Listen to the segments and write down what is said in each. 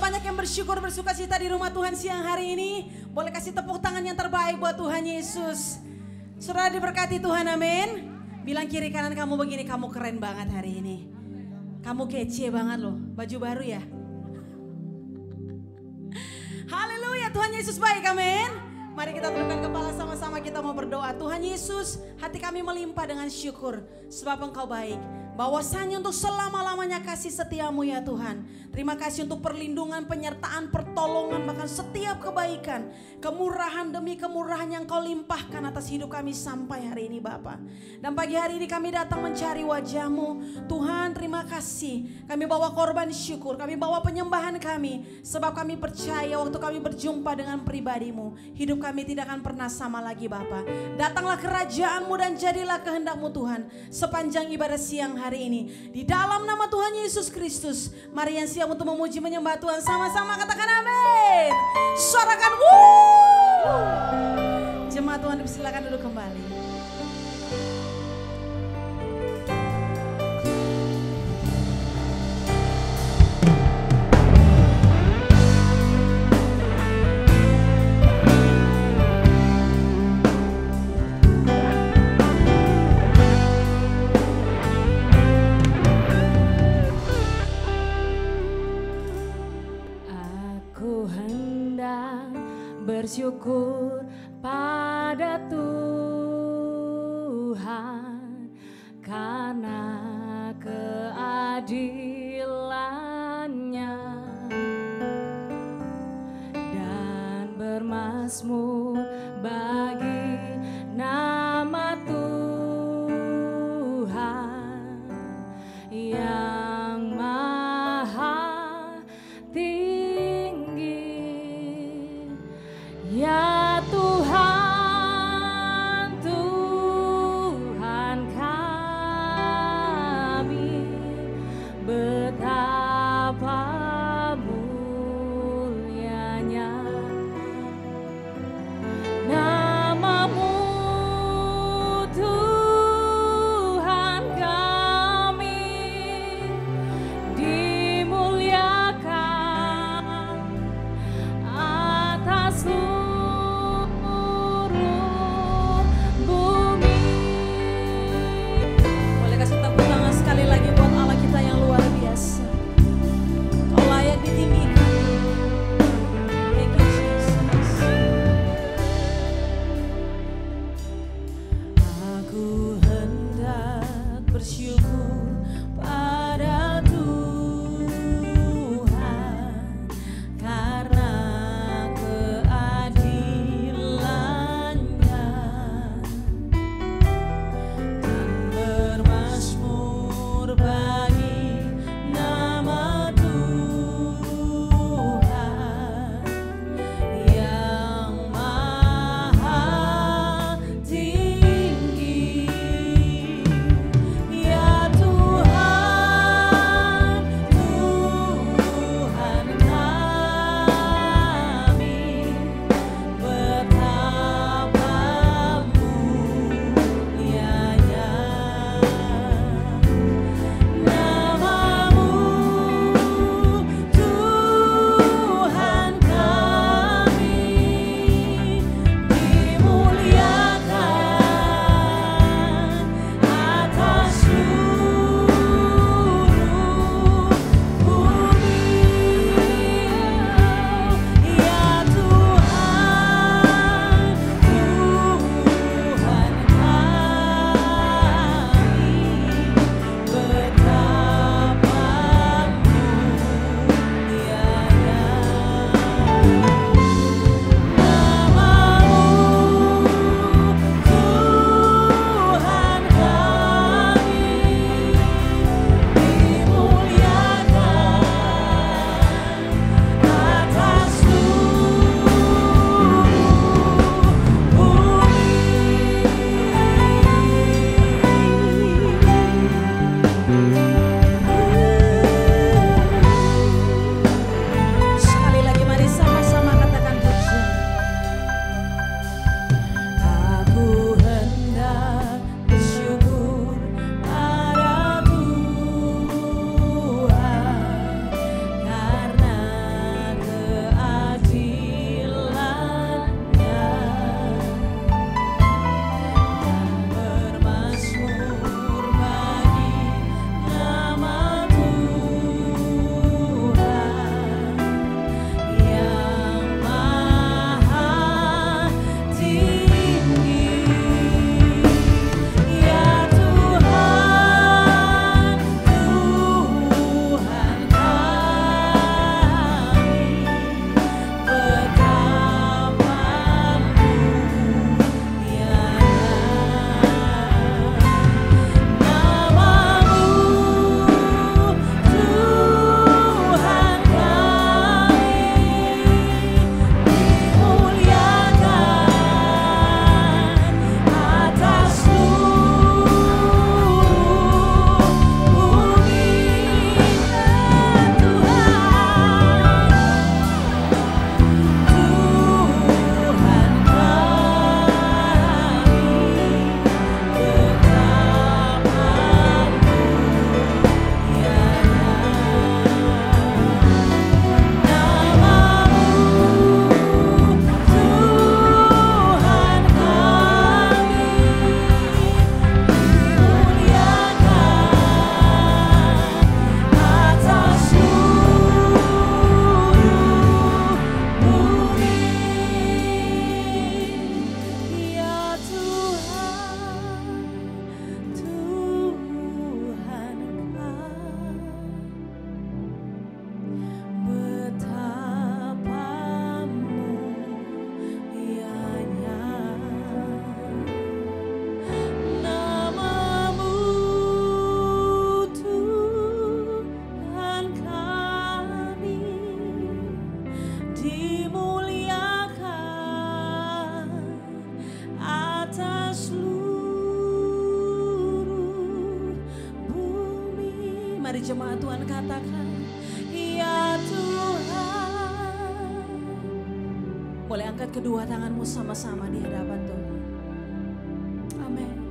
banyak yang bersyukur bersuka cita di rumah Tuhan siang hari ini? Boleh kasih tepuk tangan yang terbaik buat Tuhan Yesus. Saudara diberkati Tuhan, amin. Bilang kiri kanan kamu begini, kamu keren banget hari ini. Kamu kece banget loh, baju baru ya. Haleluya, Tuhan Yesus baik, amin. Mari kita tundukkan kepala sama-sama, kita mau berdoa. Tuhan Yesus, hati kami melimpah dengan syukur sebab Engkau baik. Bahwasanya untuk selama-lamanya kasih setiamu ya Tuhan. Terima kasih untuk perlindungan, penyertaan, pertolongan, bahkan setiap kebaikan. Kemurahan demi kemurahan yang Kau limpahkan atas hidup kami sampai hari ini Bapa. Dan pagi hari ini kami datang mencari wajah-Mu. Tuhan terima kasih. Kami bawa korban syukur, kami bawa penyembahan kami. Sebab kami percaya waktu kami berjumpa dengan pribadi-Mu, hidup kami tidak akan pernah sama lagi Bapa. Datanglah kerajaan-Mu dan jadilah kehendak-Mu Tuhan. Sepanjang ibadah siang hari ini, di dalam nama Tuhan Yesus Kristus, mari yang siap untuk memuji menyembah Tuhan sama-sama katakan amin. Suarakan wuh. Jemaat Tuhan silakan duduk kembali. Bersyukur pada Tuhan karena keadilannya dan bermazmur bagi nama Tuhan yang maha tinggi. Ya Tuhan, Tuhan kami, betapa mulianya jemaat Tuhan katakan, ya Tuhan. Boleh angkat kedua tanganmu sama-sama di hadapan Tuhan. Amin.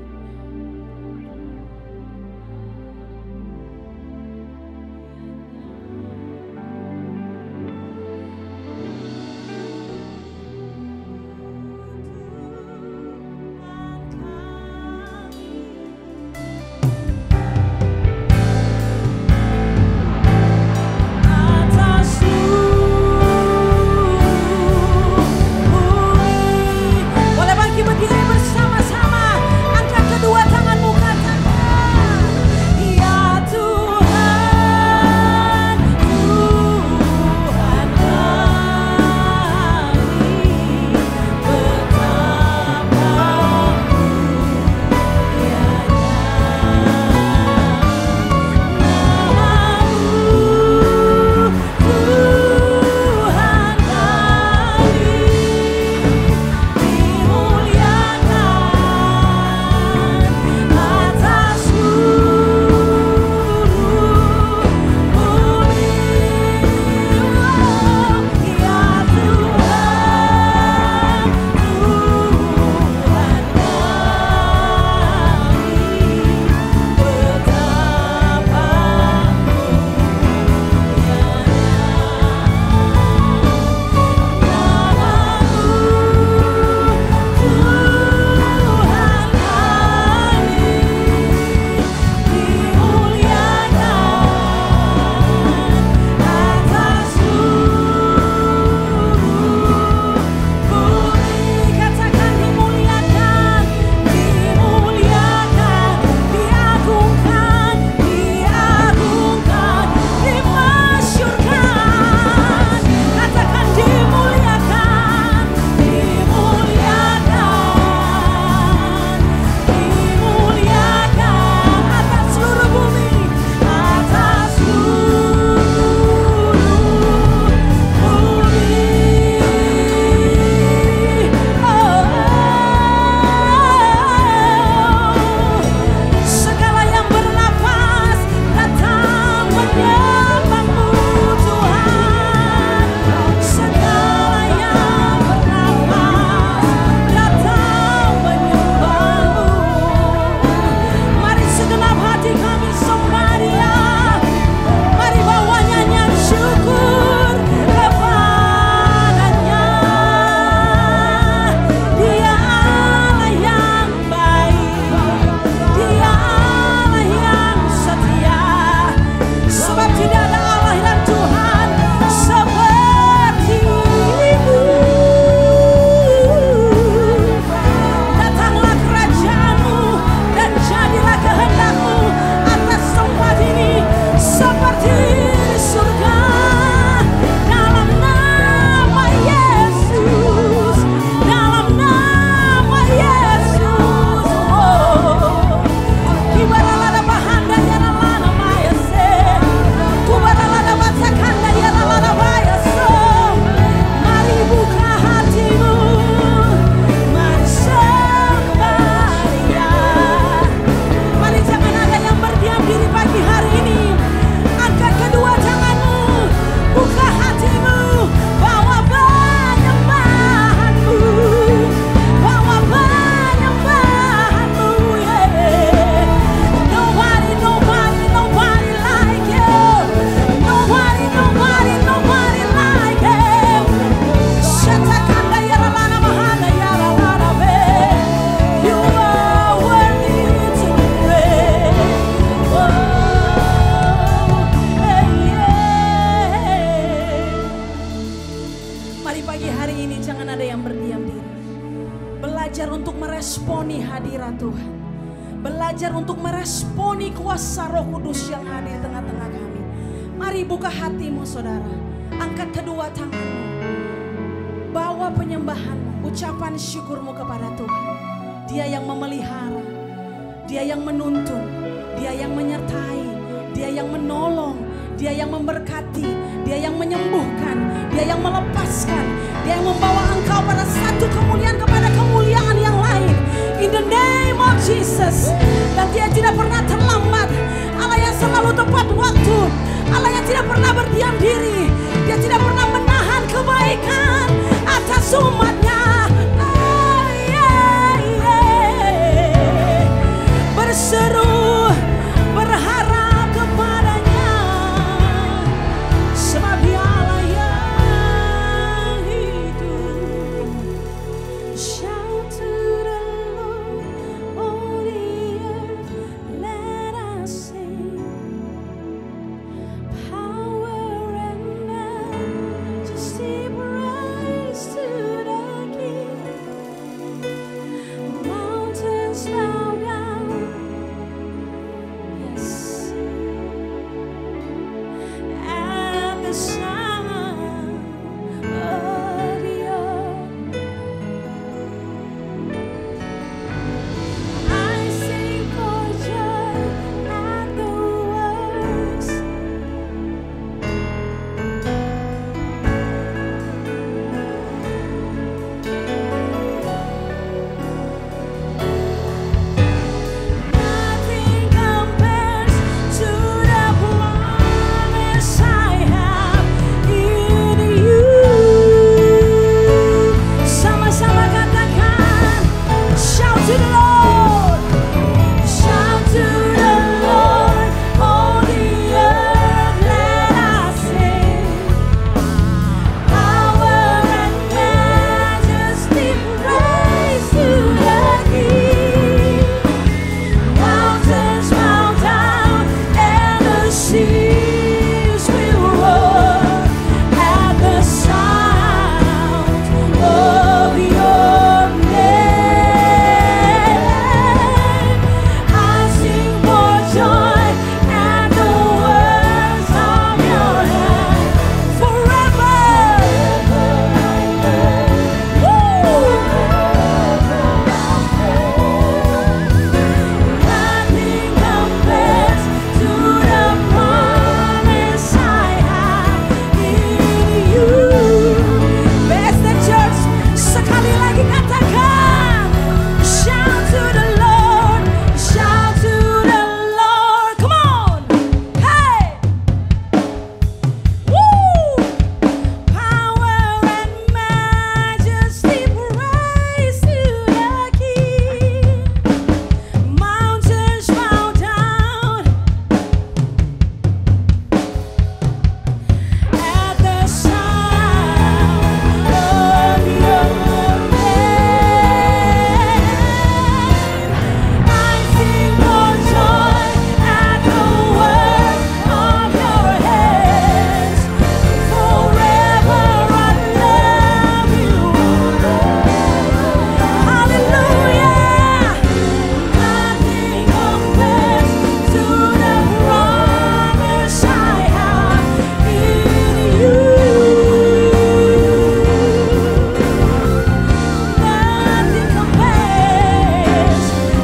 meresponi hadirat Tuhan. Belajar untuk meresponi kuasa Roh Kudus yang ada di tengah-tengah kami. Mari buka hatimu saudara. Angkat kedua tanganmu. Bawa penyembahanmu, ucapan syukurmu kepada Tuhan. Dia yang memelihara, Dia yang menuntun, Dia yang menyertai, Dia yang menolong, Dia yang memberkati, Dia yang menyembuhkan, Dia yang melepaskan, Dia yang membawa engkau pada satu kemuliaan kepada kemuliaan yang lain. In the name of Jesus. Dan Dia tidak pernah terlambat. Allah yang selalu tepat waktu Allah yang tidak pernah berdiam diri. Dia tidak pernah menahan kebaikan atas umatnya. Berseru, berharap kepadanya, sebab Dialah yang hidup. Shout to the Lord, all the earth, let us sing. Power and majesty, praise to the King. Mountains bow down, yes, at the sound of the earth. I sing for joy at the works. Nothing compares to the promise I have in you. Sama-sama katakan, shout to the Lord, shout to the Lord, all the earth, let us sing. Power and majesty, praise to the King. Mountains bow down and the seas will roar at the sound of your name. I sing for joy at the words of your hand forever. Nothing compares to the promise I have in you. BSD Church, sekali lagi katakan, shout to the Lord, shout to the Lord. Come on, hey, woo! Power and majesty, praise to the King. Mountains bow down at the sound of your name. I sing for joy at the work of your hands. Forever I love you. Hallelujah. Nothing compares to the promise I have in you.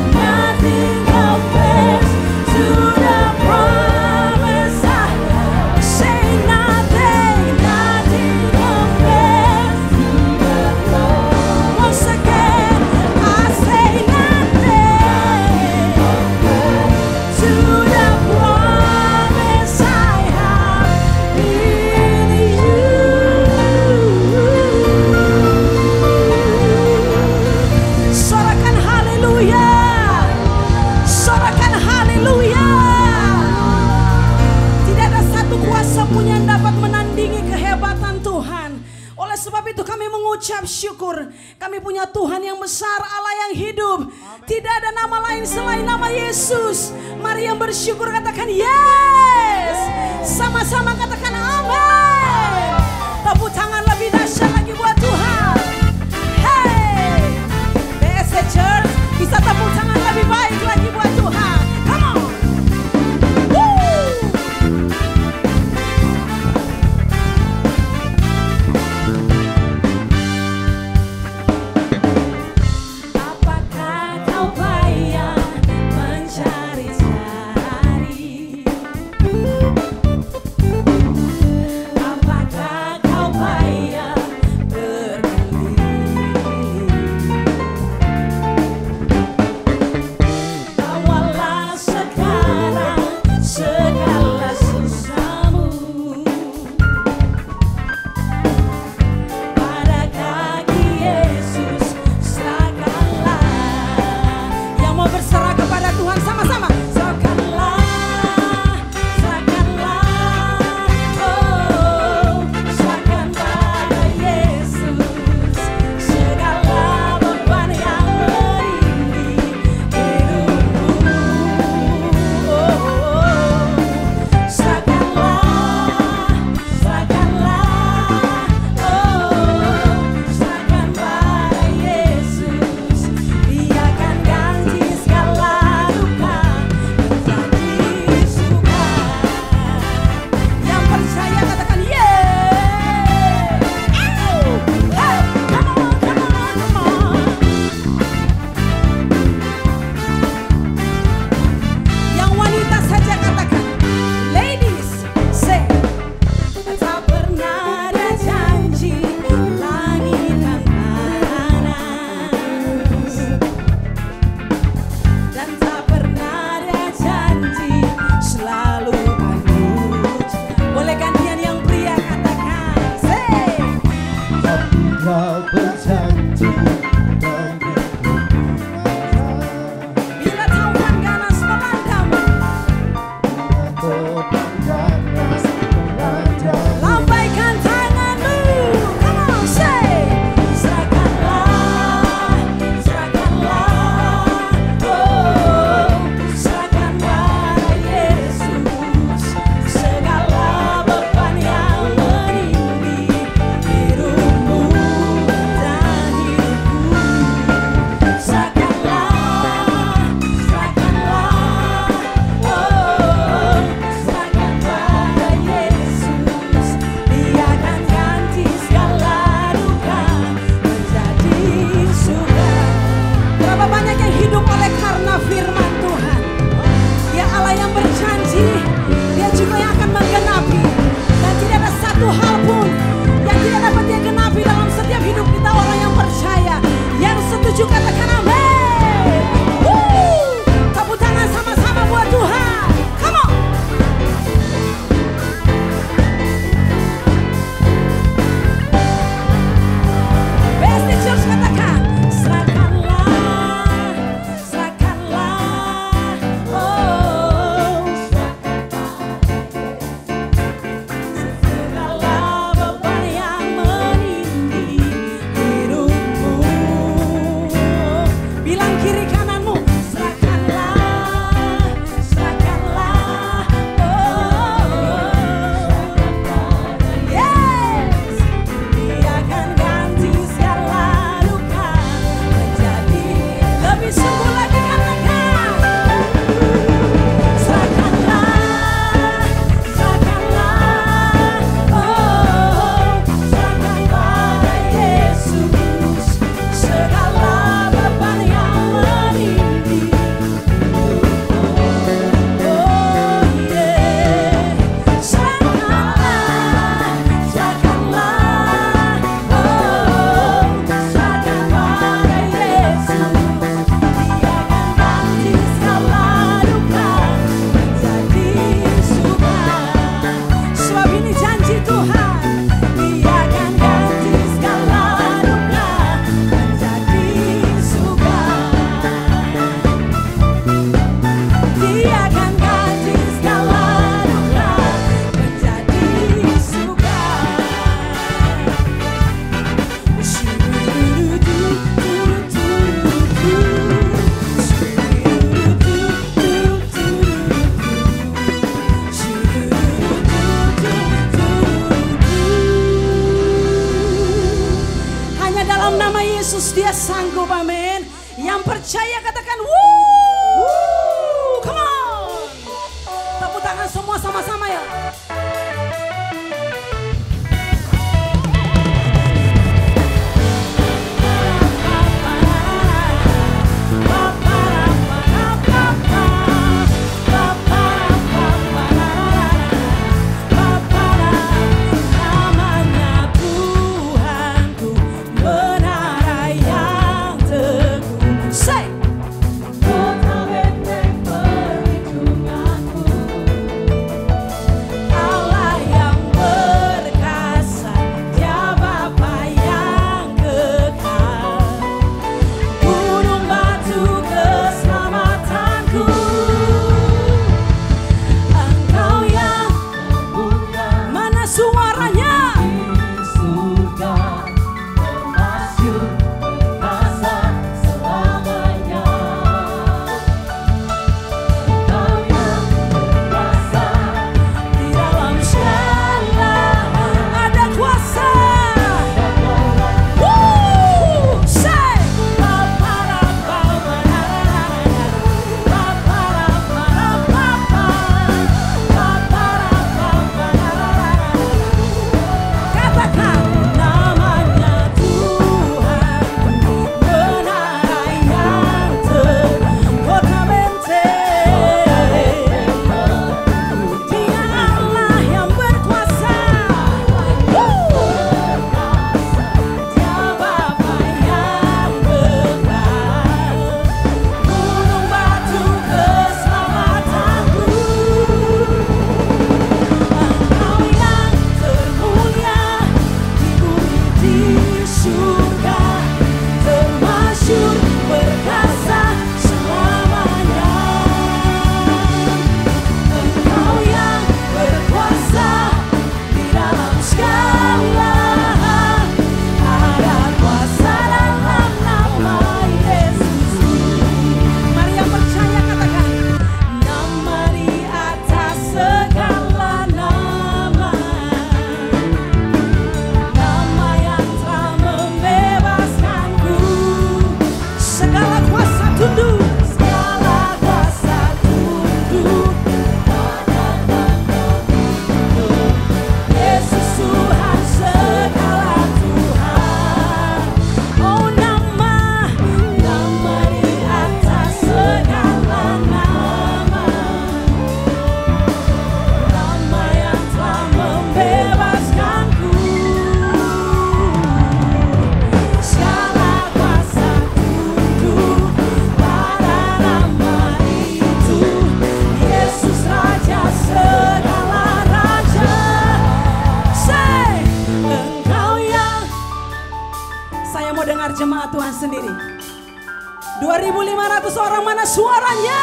Nothing compares to the promise I have. Say nothing compares to the Lord. Once again, I say nothing to the promise I have in you. Sorakan haleluya, sorakan haleluya. Tidak ada satu kuasa pun yang dapat menandingi kehebatan Tuhan. Oleh sebab itu kami mengucap syukur. Kami punya Tuhan yang besar, Allah yang hidup. Tidak ada nama lain selain nama Yesus. Mari yang bersyukur katakan yes. Sama-sama katakan amin. Tepuk tangan lebih dahsyat lagi buat Tuhan. Hey, BSD Church bisa tepuk tangan lebih baik lagi buat Tuhan. Come on. Woo. Apakah kau payah mencari-cari Kau berjanji Bila taufan ganas melanda, lambaikan tanganmu. Come on, say. Serahkanlah, serahkanlah, oh, serahkan pada Yesus segala beban yang menindih hidupmu dan hidupku. Serahkanlah, serahkanlah, oh, serahkan pada Yesus. Dia akan ganti segala duka menjadi suka. Berapa banyak yang hidup oleh karena firman Tuhan. Dia Allah yang berjanji, Dia juga yang akan menggenapi. Dan tidak ada satu hal pun yang tidak dapat Dia genapi dalam setiap hidup kita orang yang percaya. Yang setuju katakan amin. Tepuk tangan sama-sama buat Tuhan. Come on. Best Church katakan, serahkanlah, serahkanlah, oh, segala beban yang menindih hidupmu. Bilang kiri kananmu, serahkanlah, serahkanlah, oh, yes. Dia akan ganti segala luka menjadi lebih sungguh lagi. Katakan, serahkanlah, serahkanlah, oh, serahkan pada Yesus segala beban yang menindih. Oh yeah, serahkanlah, serahkanlah, oh, serahkan pada Yesus. Dia akan ganti segala duka menjadi suka. Sebab ini janji Tuhan, Dia akan ganti segala duka menjadi suka. Dia akan ganti segala duka menjadi suka. Hanya dalam nama Yesus Dia sanggup, amin. Yang percaya katakan wuuu. Come on. Tepuk tangan semua sama-sama ya. Namanya Tuhanku, menara yang teguh. Say. dengar jemaat Tuhan sendiri? 2.500 orang, mana suaranya?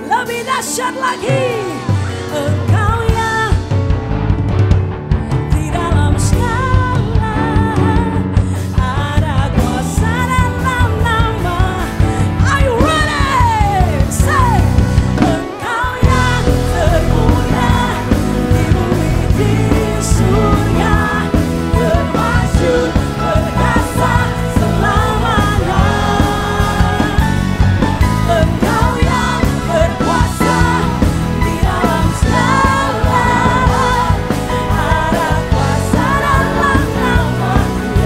Lebih dahsyat lagi. Engkau yang di dalam segala ada kuasa dalam nama. Are you ready? Say, engkau yang termulia di bumi di surga, termasyhur perkasa selamanya. Engkau yang berkuasa di dalam segala ada kuasa dalam nama.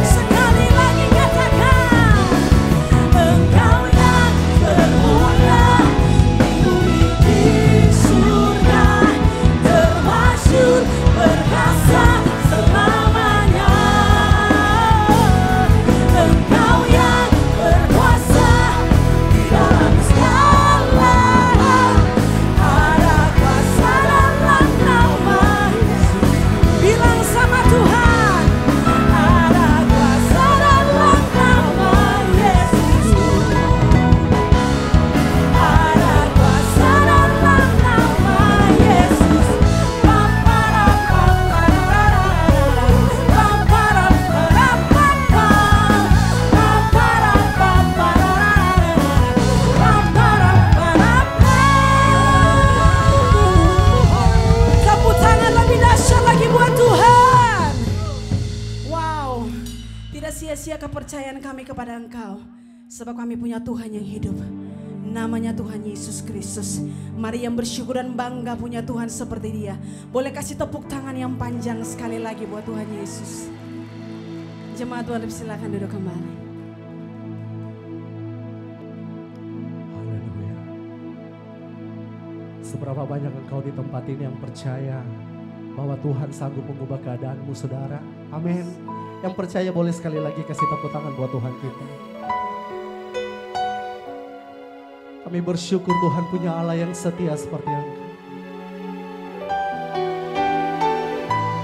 Sekali lagi katakan, engkau yang termulia di bumi di surga, termasyhur perkasa selamanya. Engkau yang berkuasa di dalam segala ada kuasa dalam nama. Bilang sama Tuhan, ada kuasa dalam nama Yesus. Ada kuasa dalam nama Yesus. Tepuk tangan lebih dahsyat lagi buat Tuhan. Wow, tidak sia-sia kepercayaan kami kepada Engkau, sebab kami punya Tuhan yang hidup. Namanya Tuhan Yesus Kristus. Mari yang bersyukur dan bangga punya Tuhan seperti Dia. Boleh kasih tepuk tangan yang panjang sekali lagi buat Tuhan Yesus. Jemaat Tuhan, silakan duduk kembali. Haleluya. Seberapa banyak engkau di tempat ini yang percaya bahwa Tuhan sanggup mengubah keadaanmu, saudara? Amin. Yang percaya boleh sekali lagi kasih tepuk tangan buat Tuhan kita. Kami bersyukur Tuhan punya Allah yang setia seperti Engkau.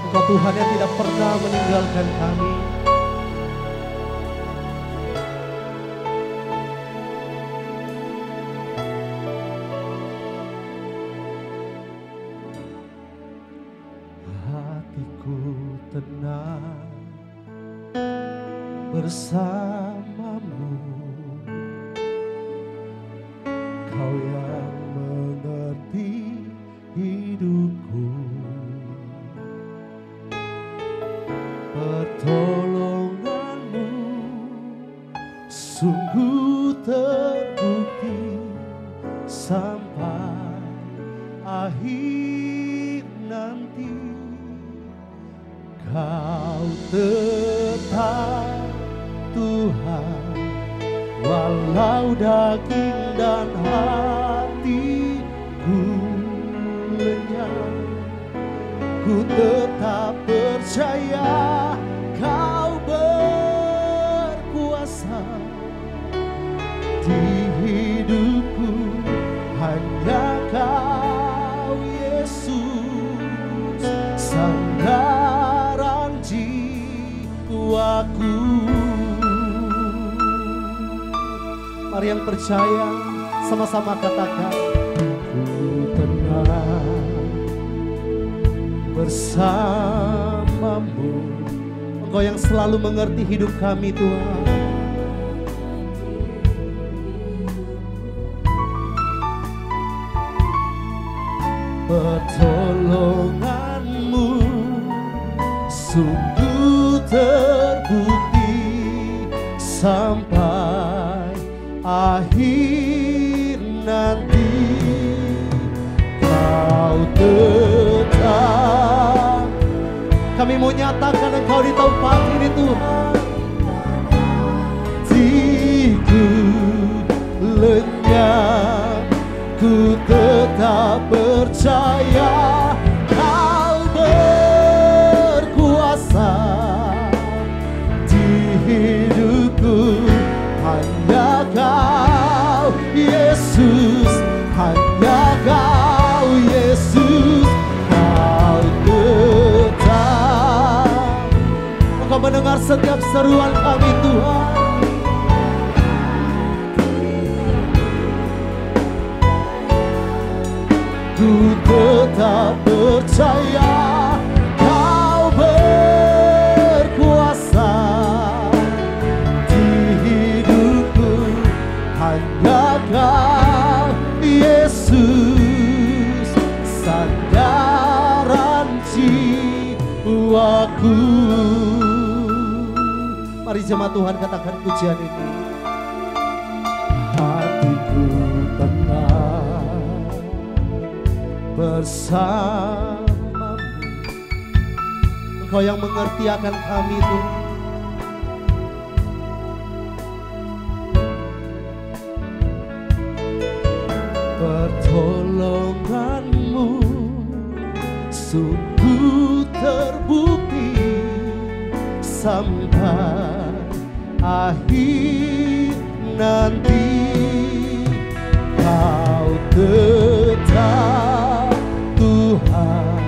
Engkau Tuhan yang tidak pernah meninggalkan kami. Hatiku tenang bersamamu. Kau yang mengerti hidupku, pertolonganmu sungguh terbukti sampai akhir nanti. Kau tetap Tuhan, walau daging dan hatiku lenyap, ku tetap percaya Kau berkuasa di hidupku. Hanya Kau Yesus, sandaran jiwaku. Mari yang percaya sama-sama katakan, ku tenang bersamamu. Engkau yang selalu mengerti hidup kami Tuhan. Pertolonganmu sungguh terbukti sampai akhir nanti. Kau tetap, kami mau nyatakan Engkau di tempat ini Tuhan. Tidur lenyap, ku tetap percaya Kau berkuasa di hidupku. Hanya Kau Yesus, hanya Kau Yesus, Kau tetap. Engkau mendengar dengar setiap seruan kami Tuhan. Ku tetap percaya Kau berkuasa di hidupku, hanya Kau Yesus sandaran jiwaku. Mari jemaat Tuhan katakan pujian ini. Hatiku tenang bersamamu, Engkau yang mengerti akan kami Tuhan. Pertolonganmu sungguh terbukti sampai akhir nanti. Kau tetap Tuhan,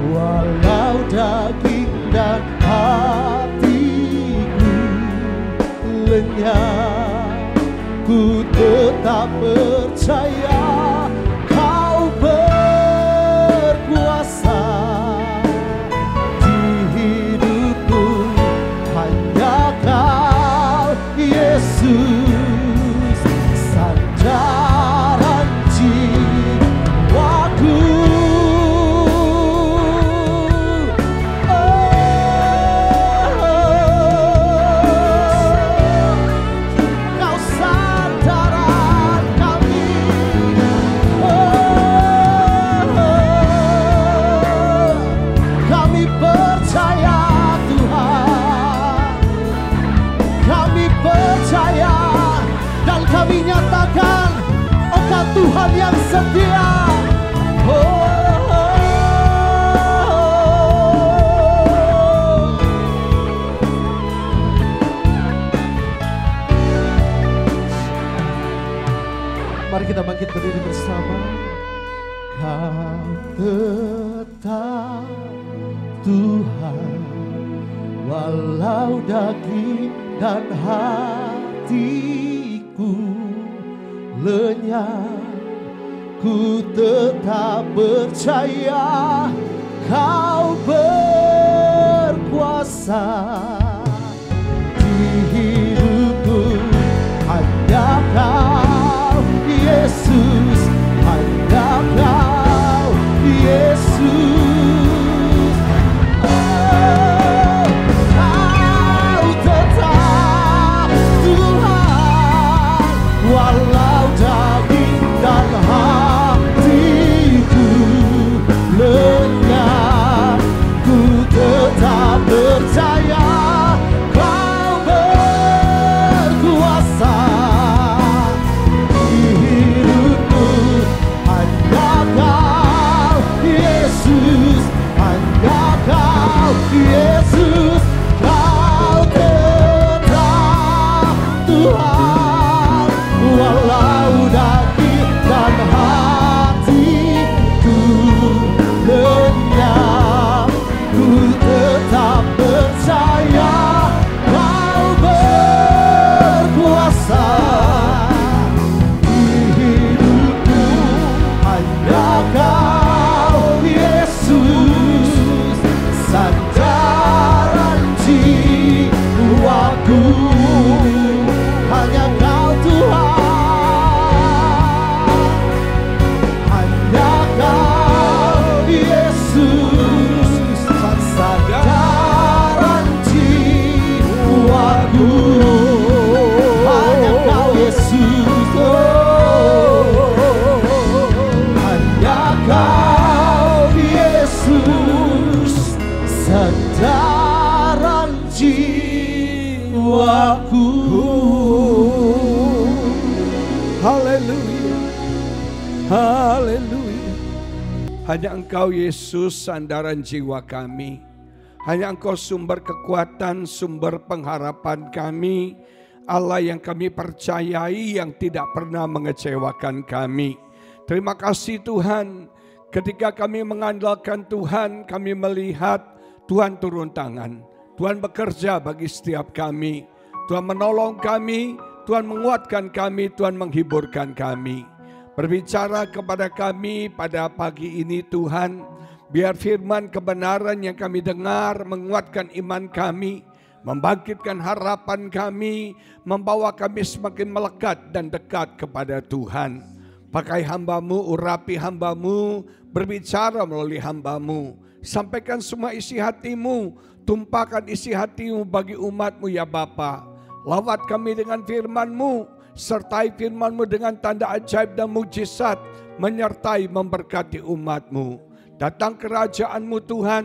walau daging dan hatiku lenyap, ku tetap percaya Kau berkuasa di hidupku, hanya Kau Yesus sandaran jiwaku. Kau sandaran kami. Kami percaya Tuhan, kami percaya dan kami nyatakan Engkau Tuhan yang setia. Mari kita bangkit berdiri bersama. Kau tetap Tuhan, walau daging dan hatiku lenyap, ku tetap percaya Kau berkuasa di hidupku, hanya Kau Yesus, hanya Kau Yesus. Kau tetap Tuhan, walau daging dan hatiku lenyap, ku tetap percaya Kau berkuasa di hidupku, hanya Kau Yesus, hanya Kau Yesus. Kau tetap Tuhan, walau daging dan hatiku lenyap, ku tetap percaya Kau berkuasa di hidupku, hanya Kau Yesus sandaran jiwaku, hanya Kau Tuhan, hanya Kau Yesus sandaran jiwaku, hanya Kau Yesus, hanya Kau Yesus sandaran jiwaku. Haleluya, haleluya. Hanya Engkau Yesus sandaran jiwa kami. Hanya Engkau sumber kekuatan, sumber pengharapan kami. Allah yang kami percayai, yang tidak pernah mengecewakan kami. Terima kasih Tuhan, ketika kami mengandalkan Tuhan, kami melihat Tuhan turun tangan. Tuhan bekerja bagi setiap kami. Tuhan menolong kami, Tuhan menguatkan kami, Tuhan menghiburkan kami. Berbicara kepada kami pada pagi ini Tuhan, biar firman kebenaran yang kami dengar menguatkan iman kami, membangkitkan harapan kami, membawa kami semakin melekat dan dekat kepada Tuhan. Pakai hamba-Mu, urapi hamba-Mu, berbicara melalui hamba-Mu. Sampaikan semua isi hati-Mu, tumpahkan isi hati-Mu bagi umat-Mu ya Bapa. Lawat kami dengan firman-Mu, sertai firman-Mu dengan tanda ajaib dan mujizat, menyertai memberkati umat-Mu. Datang kerajaan-Mu Tuhan,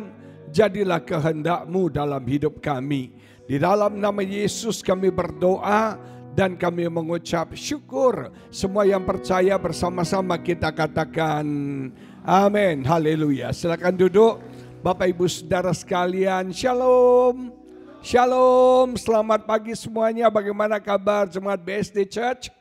jadilah kehendak-Mu dalam hidup kami. Di dalam nama Yesus kami berdoa dan kami mengucap syukur. Semua yang percaya bersama-sama kita katakan amin. Haleluya. Silakan duduk. Bapak Ibu Saudara sekalian, shalom. Shalom, selamat pagi semuanya. Bagaimana kabar jemaat BSD Church?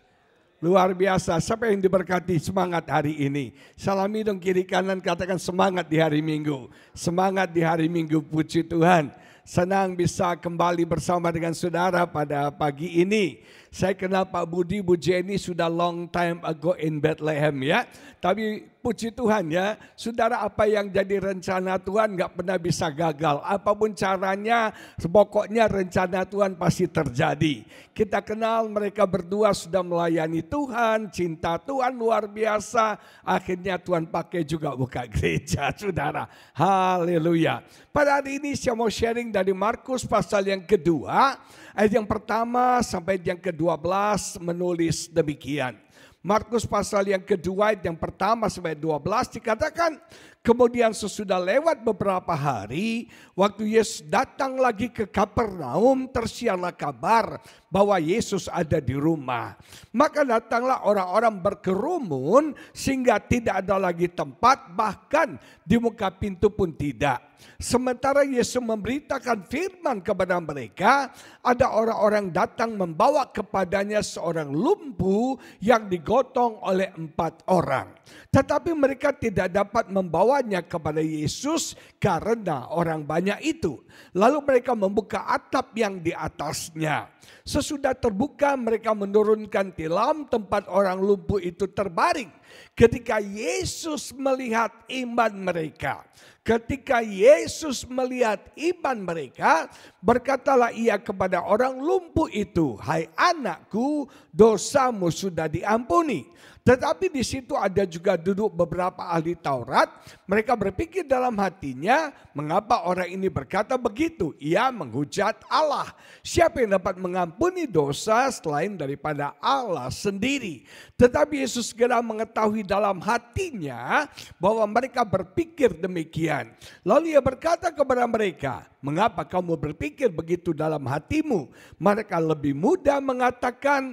Luar biasa. Siapa yang diberkati semangat hari ini? Salami dong kiri kanan, katakan semangat di hari Minggu. Semangat di hari Minggu, puji Tuhan. Senang bisa kembali bersama dengan saudara pada pagi ini. Saya kenal Pak Budi, Bu Jenny sudah long time ago in Bethlehem ya. Tapi puji Tuhan ya, saudara, apa yang jadi rencana Tuhan gak pernah bisa gagal. Apapun caranya, pokoknya rencana Tuhan pasti terjadi. Kita kenal mereka berdua sudah melayani Tuhan, cinta Tuhan luar biasa. Akhirnya Tuhan pakai juga buka gereja, saudara. Haleluya. Pada hari ini saya mau sharing dari Markus pasal yang kedua, ayat yang pertama sampai yang ke-12 menulis demikian. Markus pasal yang kedua ayat yang pertama sampai 12 dikatakan, kemudian sesudah lewat beberapa hari, waktu Yesus datang lagi ke Kapernaum, tersiarlah kabar bahwa Yesus ada di rumah. Maka datanglah orang-orang berkerumun sehingga tidak ada lagi tempat, bahkan di muka pintu pun tidak. Sementara Yesus memberitakan firman kepada mereka, ada orang-orang datang membawa kepadanya seorang lumpuh yang digotong oleh 4 orang. Tetapi mereka tidak dapat membawanya kepada Yesus karena orang banyak itu. Lalu mereka membuka atap yang di atasnya. Sesudah terbuka mereka menurunkan tilam tempat orang lumpuh itu terbaring. Ketika Yesus melihat iman mereka, berkatalah ia kepada orang lumpuh itu, "Hai anakku, dosamu sudah diampuni." Tetapi di situ ada juga duduk beberapa ahli Taurat. Mereka berpikir dalam hatinya, mengapa orang ini berkata begitu? Ia menghujat Allah. Siapa yang dapat mengampuni dosa selain daripada Allah sendiri? Tetapi Yesus segera mengetahui dalam hatinya bahwa mereka berpikir demikian. Lalu ia berkata kepada mereka, "Mengapa kamu berpikir begitu dalam hatimu? Mereka lebih mudah mengatakan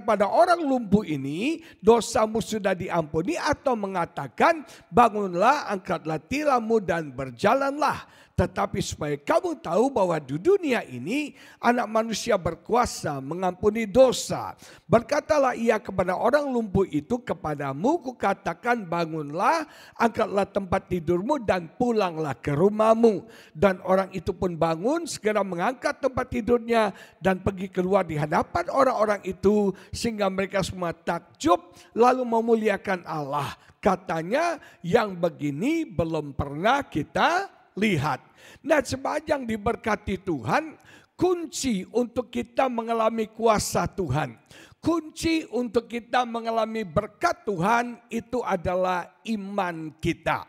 pada orang lumpuh ini, dosamu sudah diampuni, atau mengatakan, bangunlah, angkatlah tilammu dan berjalanlah. Tetapi supaya kamu tahu bahwa di dunia ini anak manusia berkuasa mengampuni dosa. Berkatalah ia kepada orang lumpuh itu, kepadamu kukatakan, bangunlah, angkatlah tempat tidurmu dan pulanglah ke rumahmu. Dan orang itu pun bangun, segera mengangkat tempat tidurnya dan pergi keluar di hadapan orang-orang itu, sehingga mereka semua takjub lalu memuliakan Allah. Katanya, yang begini belum pernah kita lihat. Nah, sepanjang diberkati Tuhan, kunci untuk kita mengalami kuasa Tuhan, kunci untuk kita mengalami berkat Tuhan itu adalah iman kita.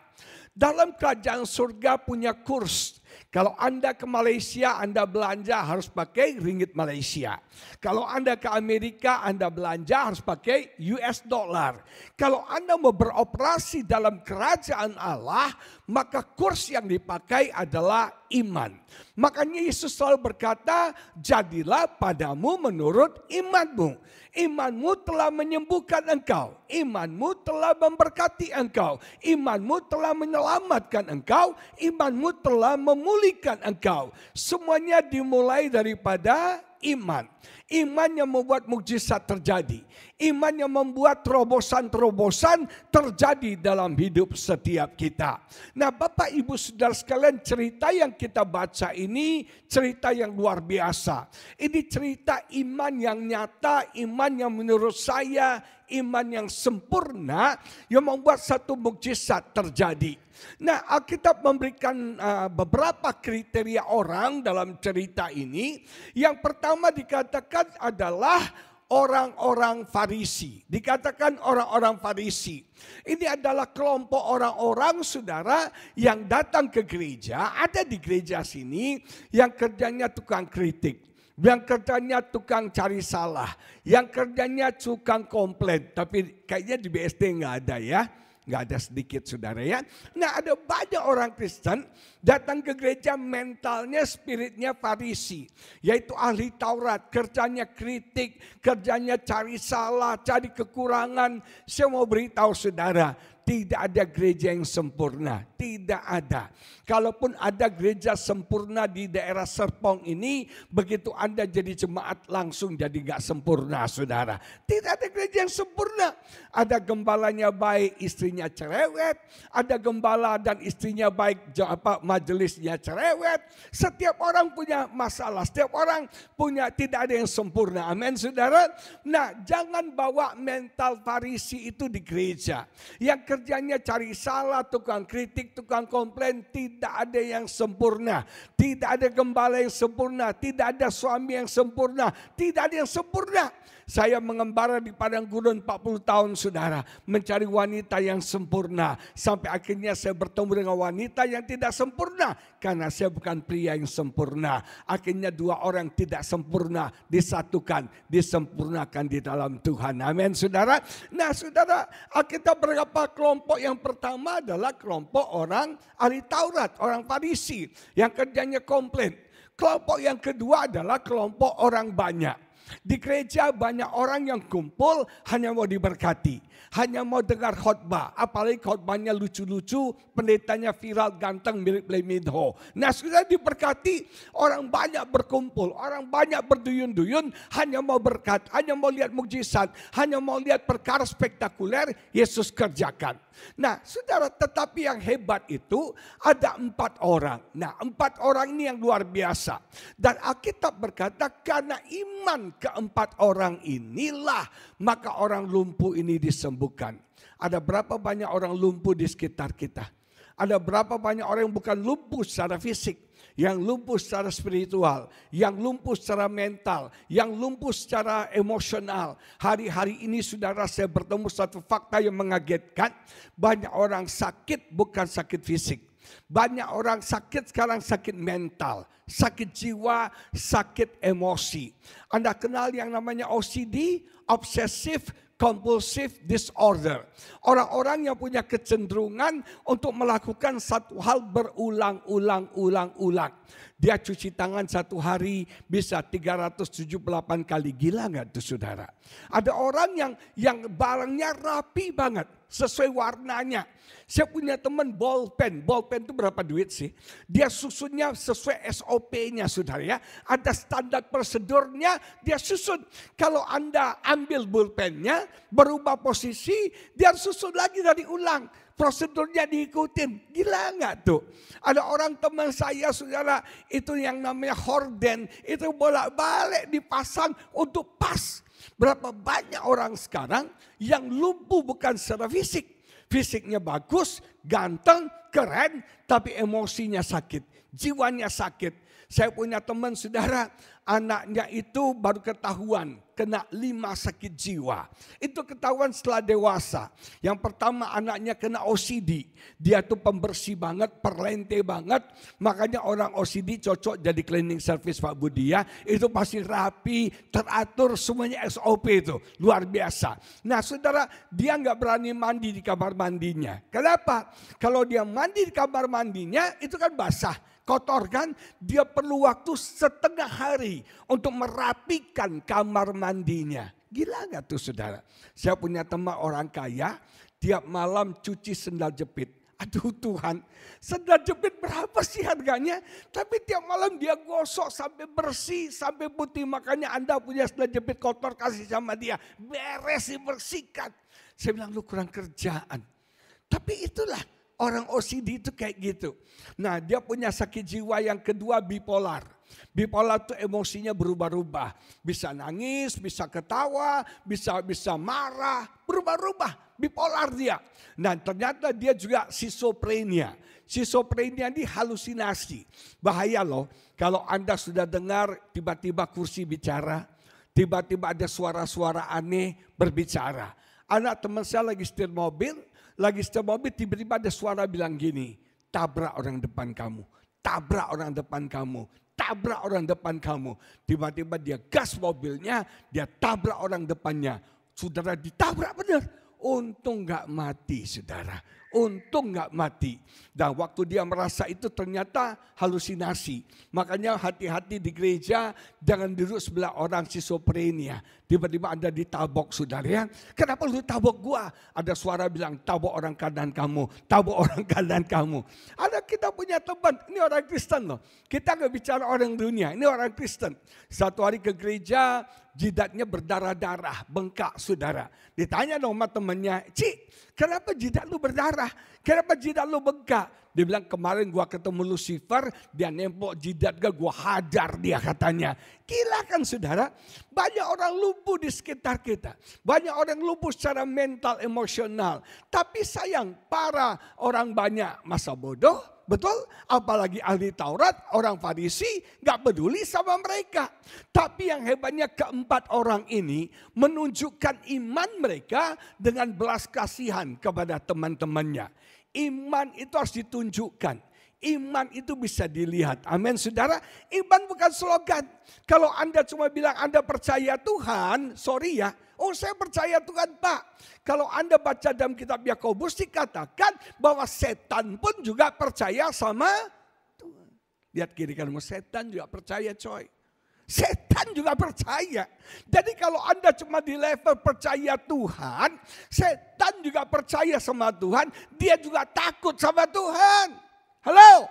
Dalam kerajaan surga punya kurs. Kalau Anda ke Malaysia, Anda belanja harus pakai ringgit Malaysia. Kalau Anda ke Amerika, Anda belanja harus pakai US dollar. Kalau Anda mau beroperasi dalam kerajaan Allah, maka kurs yang dipakai adalah iman. Makanya Yesus selalu berkata, jadilah padamu menurut imanmu. Imanmu telah menyembuhkan engkau. Imanmu telah memberkati engkau. Imanmu telah menyelamatkan engkau. Imanmu telah memulihkan engkau. Semuanya dimulai daripada iman. Iman yang membuat mukjizat terjadi. Iman yang membuat terobosan-terobosan terjadi dalam hidup setiap kita. Nah, Bapak Ibu Saudara sekalian, cerita yang kita baca ini cerita yang luar biasa. Ini cerita iman yang nyata, iman yang menurut saya iman yang sempurna yang membuat satu mukjizat terjadi. Nah, Alkitab memberikan beberapa kriteria orang dalam cerita ini. Yang pertama dikatakan adalah orang-orang Farisi. Dikatakan orang-orang Farisi. Ini adalah kelompok orang-orang, saudara, yang datang ke gereja. Ada di gereja sini yang kerjanya tukang kritik. Yang kerjanya tukang cari salah. Yang kerjanya tukang komplain. Tapi kayaknya di BSD nggak ada ya. Nggak ada sedikit, saudara ya. Nah, ada banyak orang Kristen datang ke gereja mentalnya, spiritnya Farisi. Yaitu ahli Taurat, kerjanya kritik, kerjanya cari salah, cari kekurangan. Saya mau beritahu saudara, tidak ada gereja yang sempurna. Tidak ada. Kalaupun ada gereja sempurna di daerah Serpong ini, begitu Anda jadi jemaat langsung jadi gak sempurna, saudara. Tidak ada gereja yang sempurna. Ada gembalanya baik, istrinya cerewet. Ada gembala dan istrinya baik, majelisnya cerewet. Setiap orang punya masalah. Setiap orang punya, tidak ada yang sempurna. Amin, saudara. Nah, jangan bawa mental Farisi itu di gereja. Yang kerjanya cari salah, tukang kritik, tukang komplain, tidak ada yang sempurna. Tidak ada gembala yang sempurna, tidak ada suami yang sempurna, tidak ada yang sempurna. Saya mengembara di padang gurun 40 tahun, saudara, mencari wanita yang sempurna. Sampai akhirnya saya bertemu dengan wanita yang tidak sempurna. Karena saya bukan pria yang sempurna. Akhirnya dua orang tidak sempurna disatukan, disempurnakan di dalam Tuhan. Amin, saudara. Nah, saudara, kita berapa kelompok? Yang pertama adalah kelompok orang ahli Taurat, orang Farisi yang kerjanya komplain. Kelompok yang kedua adalah kelompok orang banyak. Di gereja banyak orang yang kumpul hanya mau diberkati, hanya mau dengar khotbah, apalagi khotbahnya lucu-lucu, pendetanya viral, ganteng, mirip Lee Min Ho. Nah, sudah diberkati, orang banyak berkumpul, orang banyak berduyun-duyun, hanya mau berkat, hanya mau lihat mukjizat, hanya mau lihat perkara spektakuler Yesus kerjakan. Nah, saudara, tetapi yang hebat itu ada 4 orang. Nah, 4 orang ini yang luar biasa. Dan Alkitab berkata karena iman keempat orang inilah maka orang lumpuh ini disembuhkan. Ada berapa banyak orang lumpuh di sekitar kita? Ada berapa banyak orang yang bukan lumpuh secara fisik, yang lumpuh secara spiritual, yang lumpuh secara mental, yang lumpuh secara emosional. Hari-hari ini saudara, saya bertemu satu fakta yang mengagetkan. Banyak orang sakit bukan sakit fisik. Banyak orang sakit sekarang sakit mental, sakit jiwa, sakit emosi. Anda kenal yang namanya OCD, Obsessive Compulsive Disorder. Orang-orang yang punya kecenderungan untuk melakukan satu hal berulang-ulang. Dia cuci tangan satu hari bisa 378 kali. Gila gak tuh, saudara? Ada orang yang barangnya rapi banget, sesuai warnanya. Saya punya teman bolpen itu berapa duit sih? Dia susunnya sesuai SOP-nya, saudara ya. Ada standar prosedurnya, dia susun. Kalau Anda ambil bolpennya, berubah posisi, dia susun lagi dari ulang. Prosedurnya diikutin. Gila nggak tuh? Ada orang teman saya, saudara, itu yang namanya horden, itu bolak-balik dipasang untuk pas. Berapa banyak orang sekarang yang lumpuh bukan secara fisik. Fisiknya bagus, ganteng, keren, tapi emosinya sakit, jiwanya sakit. Saya punya teman, saudara, anaknya itu baru ketahuan kena 5 sakit jiwa. Itu ketahuan setelah dewasa. Yang pertama anaknya kena OCD. Dia tuh pembersih banget, perlente banget. Makanya orang OCD cocok jadi cleaning service Pak Budi ya. Itu pasti rapi, teratur, semuanya SOP itu. Luar biasa. Nah, saudara, dia nggak berani mandi di kamar mandinya. Kenapa? Kalau dia mandi di kamar mandinya itu kan basah, kotor kan, dia perlu waktu setengah hari untuk merapikan kamar mandinya. Gila gak tuh, saudara? Saya punya teman orang kaya, tiap malam cuci sendal jepit. Aduh Tuhan, sendal jepit berapa sih harganya? Tapi tiap malam dia gosok sampai bersih, sampai putih. Makanya Anda punya sendal jepit kotor, kasih sama dia. Beres, dibersihkan. Saya bilang lu kurang kerjaan. Tapi itulah orang OCD itu kayak gitu. Nah dia punya sakit jiwa yang kedua, bipolar. Bipolar itu emosinya berubah-ubah. Bisa nangis, bisa ketawa, bisa marah, berubah-ubah. Bipolar dia. Nah ternyata dia juga schizophrenia. Schizophrenia ini halusinasi. Bahaya loh kalau Anda sudah dengar tiba-tiba kursi bicara. Tiba-tiba ada suara-suara aneh berbicara. Anak teman saya lagi setir mobil tiba-tiba ada suara bilang gini. Tabrak orang depan kamu. Tabrak orang depan kamu. Tabrak orang depan kamu. Tiba-tiba dia gas mobilnya, dia tabrak orang depannya. Saudara ditabrak benar. Untung gak mati saudara. Untung gak mati. Dan waktu dia merasa itu ternyata halusinasi. Makanya hati-hati di gereja. Jangan duduk sebelah orang schizophrenia. Tiba-tiba Anda ditabok saudara ya. Kenapa lu tabok gua? Ada suara bilang tabok orang kanan kamu. Tabok orang kanan kamu. Ada kita punya teman. Ini orang Kristen loh. Kita gak bicara orang dunia. Ini orang Kristen. Satu hari ke gereja. Jidatnya berdarah-darah, bengkak saudara. Ditanya dong sama temannya, Cik, kenapa jidat lu berdarah? Kenapa jidat lu bengkak? Dia bilang kemarin gua ketemu Lucifer, dia nempok jidat gua hajar dia katanya. Gila kan saudara? Banyak orang lumpuh di sekitar kita. Banyak orang lumpuh secara mental, emosional. Tapi sayang, para orang banyak masa bodoh. Betul? Apalagi ahli Taurat, orang Farisi gak peduli sama mereka. Tapi yang hebatnya keempat orang ini menunjukkan iman mereka dengan belas kasihan kepada teman-temannya. Iman itu harus ditunjukkan. Iman itu bisa dilihat. Amin saudara. Iman bukan slogan. Kalau Anda cuma bilang Anda percaya Tuhan, sorry ya. Oh saya percaya Tuhan Pak. Kalau Anda baca dalam kitab Yakobus dikatakan bahwa setan pun juga percaya sama Tuhan. Lihat kiri kananmu, setan juga percaya coy. Setan juga percaya. Jadi kalau Anda cuma di level percaya Tuhan, setan juga percaya sama Tuhan, dia juga takut sama Tuhan. Halo?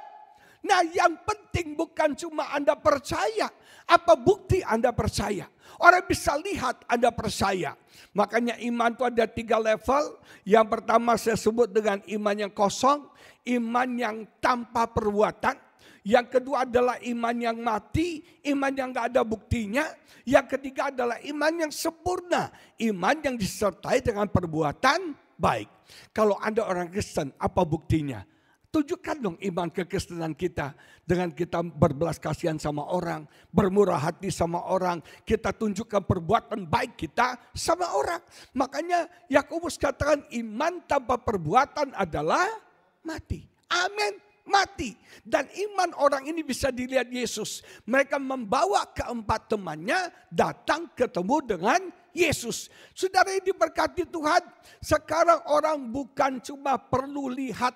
Nah yang penting bukan cuma Anda percaya, apa bukti Anda percaya. Orang bisa lihat Anda percaya. Makanya iman itu ada 3 level. Yang pertama saya sebut dengan iman yang kosong, iman yang tanpa perbuatan. Yang kedua adalah iman yang mati, iman yang gak ada buktinya. Yang ketiga adalah iman yang sempurna, iman yang disertai dengan perbuatan baik. Kalau Anda orang Kristen, apa buktinya? Tunjukkan dong iman kekristenan kita. Dengan kita berbelas kasihan sama orang, bermurah hati sama orang. Kita tunjukkan perbuatan baik kita sama orang. Makanya Yakobus katakan iman tanpa perbuatan adalah mati. Amin. Mati. Dan iman orang ini bisa dilihat Yesus. Mereka membawa keempat temannya datang ketemu dengan Yesus. Saudara yang diberkati Tuhan. Sekarang orang bukan cuma perlu lihat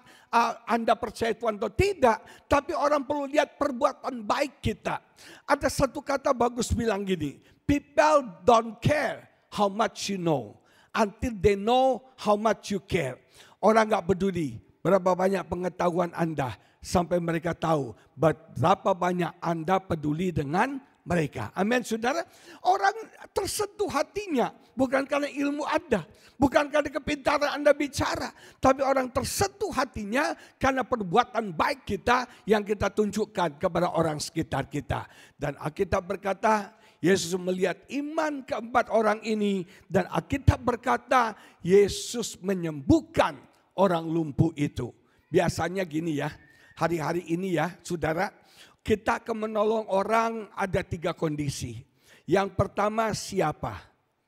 Anda percaya Tuhan atau tidak. Tapi orang perlu lihat perbuatan baik kita. Ada satu kata bagus bilang gini. People don't care how much you know. Until they know how much you care. Orang gak peduli berapa banyak pengetahuan Anda sampai mereka tahu berapa banyak Anda peduli dengan mereka. Amin saudara. Orang tersentuh hatinya bukan karena ilmu Anda, bukan karena kepintaran Anda bicara, tapi orang tersentuh hatinya karena perbuatan baik kita yang kita tunjukkan kepada orang sekitar kita. Dan Alkitab berkata Yesus melihat iman keempat orang ini dan Alkitab berkata Yesus menyembuhkan orang lumpuh itu. Biasanya gini ya, hari-hari ini ya saudara, kita akan menolong orang ada 3 kondisi. Yang pertama siapa?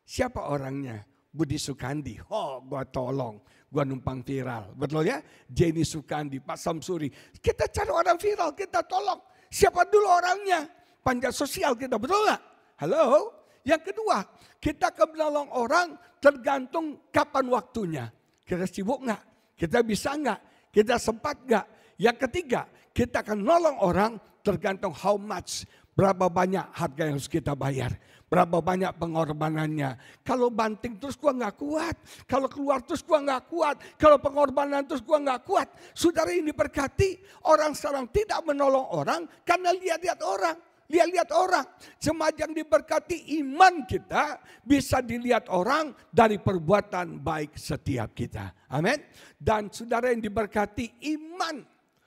Siapa orangnya? Budi Sukandi. Oh gua tolong, gua numpang viral. Betul ya? Jenny Sukandi, Pak Samsuri. Kita cari orang viral, kita tolong. Siapa dulu orangnya? Panjat sosial kita, betul gak? Halo? Yang kedua, kita akan menolong orang tergantung kapan waktunya. Kita sibuk gak? Kita bisa enggak? Kita sempat enggak? Yang ketiga, kita akan nolong orang tergantung how much. Berapa banyak harga yang harus kita bayar. Berapa banyak pengorbanannya. Kalau banting terus gua nggak kuat. Kalau keluar terus gua nggak kuat. Kalau pengorbanan terus gua nggak kuat. Saudara ini diberkati, orang sekarang tidak menolong orang karena lihat-lihat orang. Lihat-lihat orang. Jemaat yang diberkati, iman kita bisa dilihat orang dari perbuatan baik setiap kita. Amin. Dan saudara yang diberkati, iman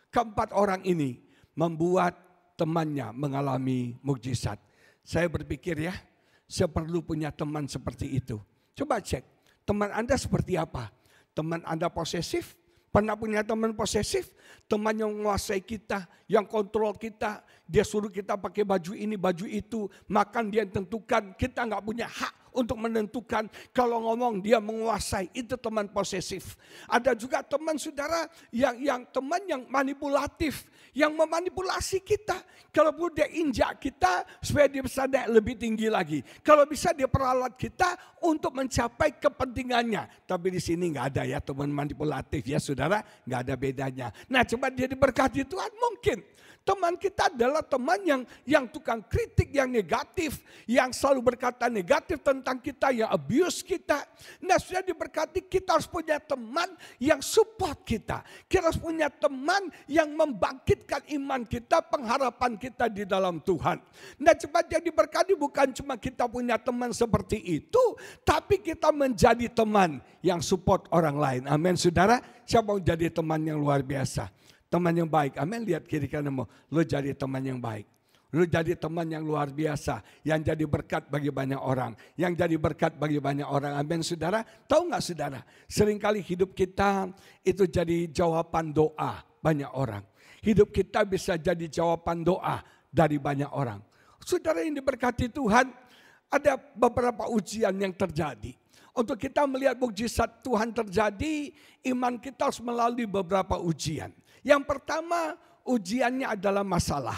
keempat orang ini membuat temannya mengalami mukjizat. Saya berpikir ya, saya perlu punya teman seperti itu. Coba cek, teman Anda seperti apa? Teman Anda posesif? Pernah punya teman posesif? Teman yang menguasai kita, yang kontrol kita. Dia suruh kita pakai baju ini, baju itu. Makan dia yang tentukan, kita nggak punya hak untuk menentukan. Kalau ngomong dia menguasai, itu teman posesif. Ada juga teman saudara yang teman yang manipulatif. Yang memanipulasi kita. Kalau perlu dia injak kita supaya dia bisa naik lebih tinggi lagi. Kalau bisa dia peralat kita untuk mencapai kepentingannya. Tapi di sini nggak ada ya teman manipulatif ya saudara. Nggak ada bedanya. Nah coba dia diberkati Tuhan mungkin. Teman kita adalah teman yang tukang kritik, yang negatif, yang selalu berkata negatif tentang kita, yang abuse kita. Nah sudah diberkati, kita harus punya teman yang support kita. Kita harus punya teman yang membangkitkan iman kita, pengharapan kita di dalam Tuhan. Nah cepat jadi diberkati bukan cuma kita punya teman seperti itu, tapi kita menjadi teman yang support orang lain. Amin saudara, siapa mau jadi teman yang luar biasa? Teman yang baik, amin. Lihat kiri kananmu, lu jadi teman yang baik. Lu jadi teman yang luar biasa, yang jadi berkat bagi banyak orang. Yang jadi berkat bagi banyak orang, amin saudara. Tahu gak saudara, seringkali hidup kita itu jadi jawaban doa banyak orang. Hidup kita bisa jadi jawaban doa dari banyak orang. Saudara yang diberkati Tuhan, ada beberapa ujian yang terjadi. Untuk kita melihat mukjizat Tuhan terjadi, iman kita harus melalui beberapa ujian. Yang pertama, ujiannya adalah masalah.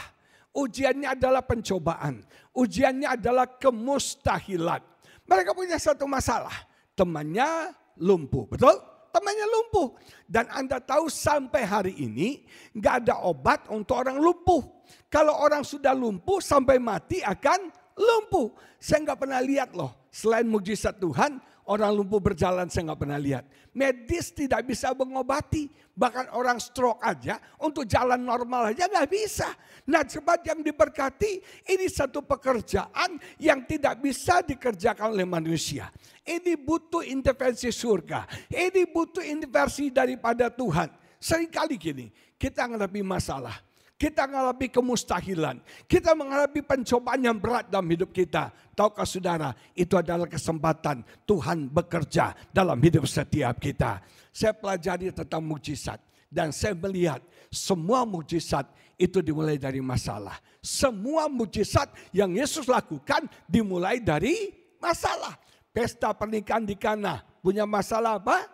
Ujiannya adalah pencobaan. Ujiannya adalah kemustahilan. Mereka punya satu masalah. Temannya lumpuh, betul? Temannya lumpuh. Dan Anda tahu sampai hari ini gak ada obat untuk orang lumpuh. Kalau orang sudah lumpuh sampai mati akan lumpuh. Saya gak pernah lihat loh, selain mukjizat Tuhan, orang lumpuh berjalan saya nggak pernah lihat. Medis tidak bisa mengobati. Bahkan orang stroke aja untuk jalan normal aja nggak bisa. Nah jemaat yang diberkati, ini satu pekerjaan yang tidak bisa dikerjakan oleh manusia. Ini butuh intervensi surga. Ini butuh intervensi daripada Tuhan. Seringkali gini, kita menghadapi masalah. Kita menghadapi kemustahilan. Kita menghadapi pencobaan yang berat dalam hidup kita. Tahukah saudara, itu adalah kesempatan Tuhan bekerja dalam hidup setiap kita. Saya pelajari tentang mukjizat. Dan saya melihat semua mukjizat itu dimulai dari masalah. Semua mukjizat yang Yesus lakukan dimulai dari masalah. Pesta pernikahan di Kana punya masalah apa?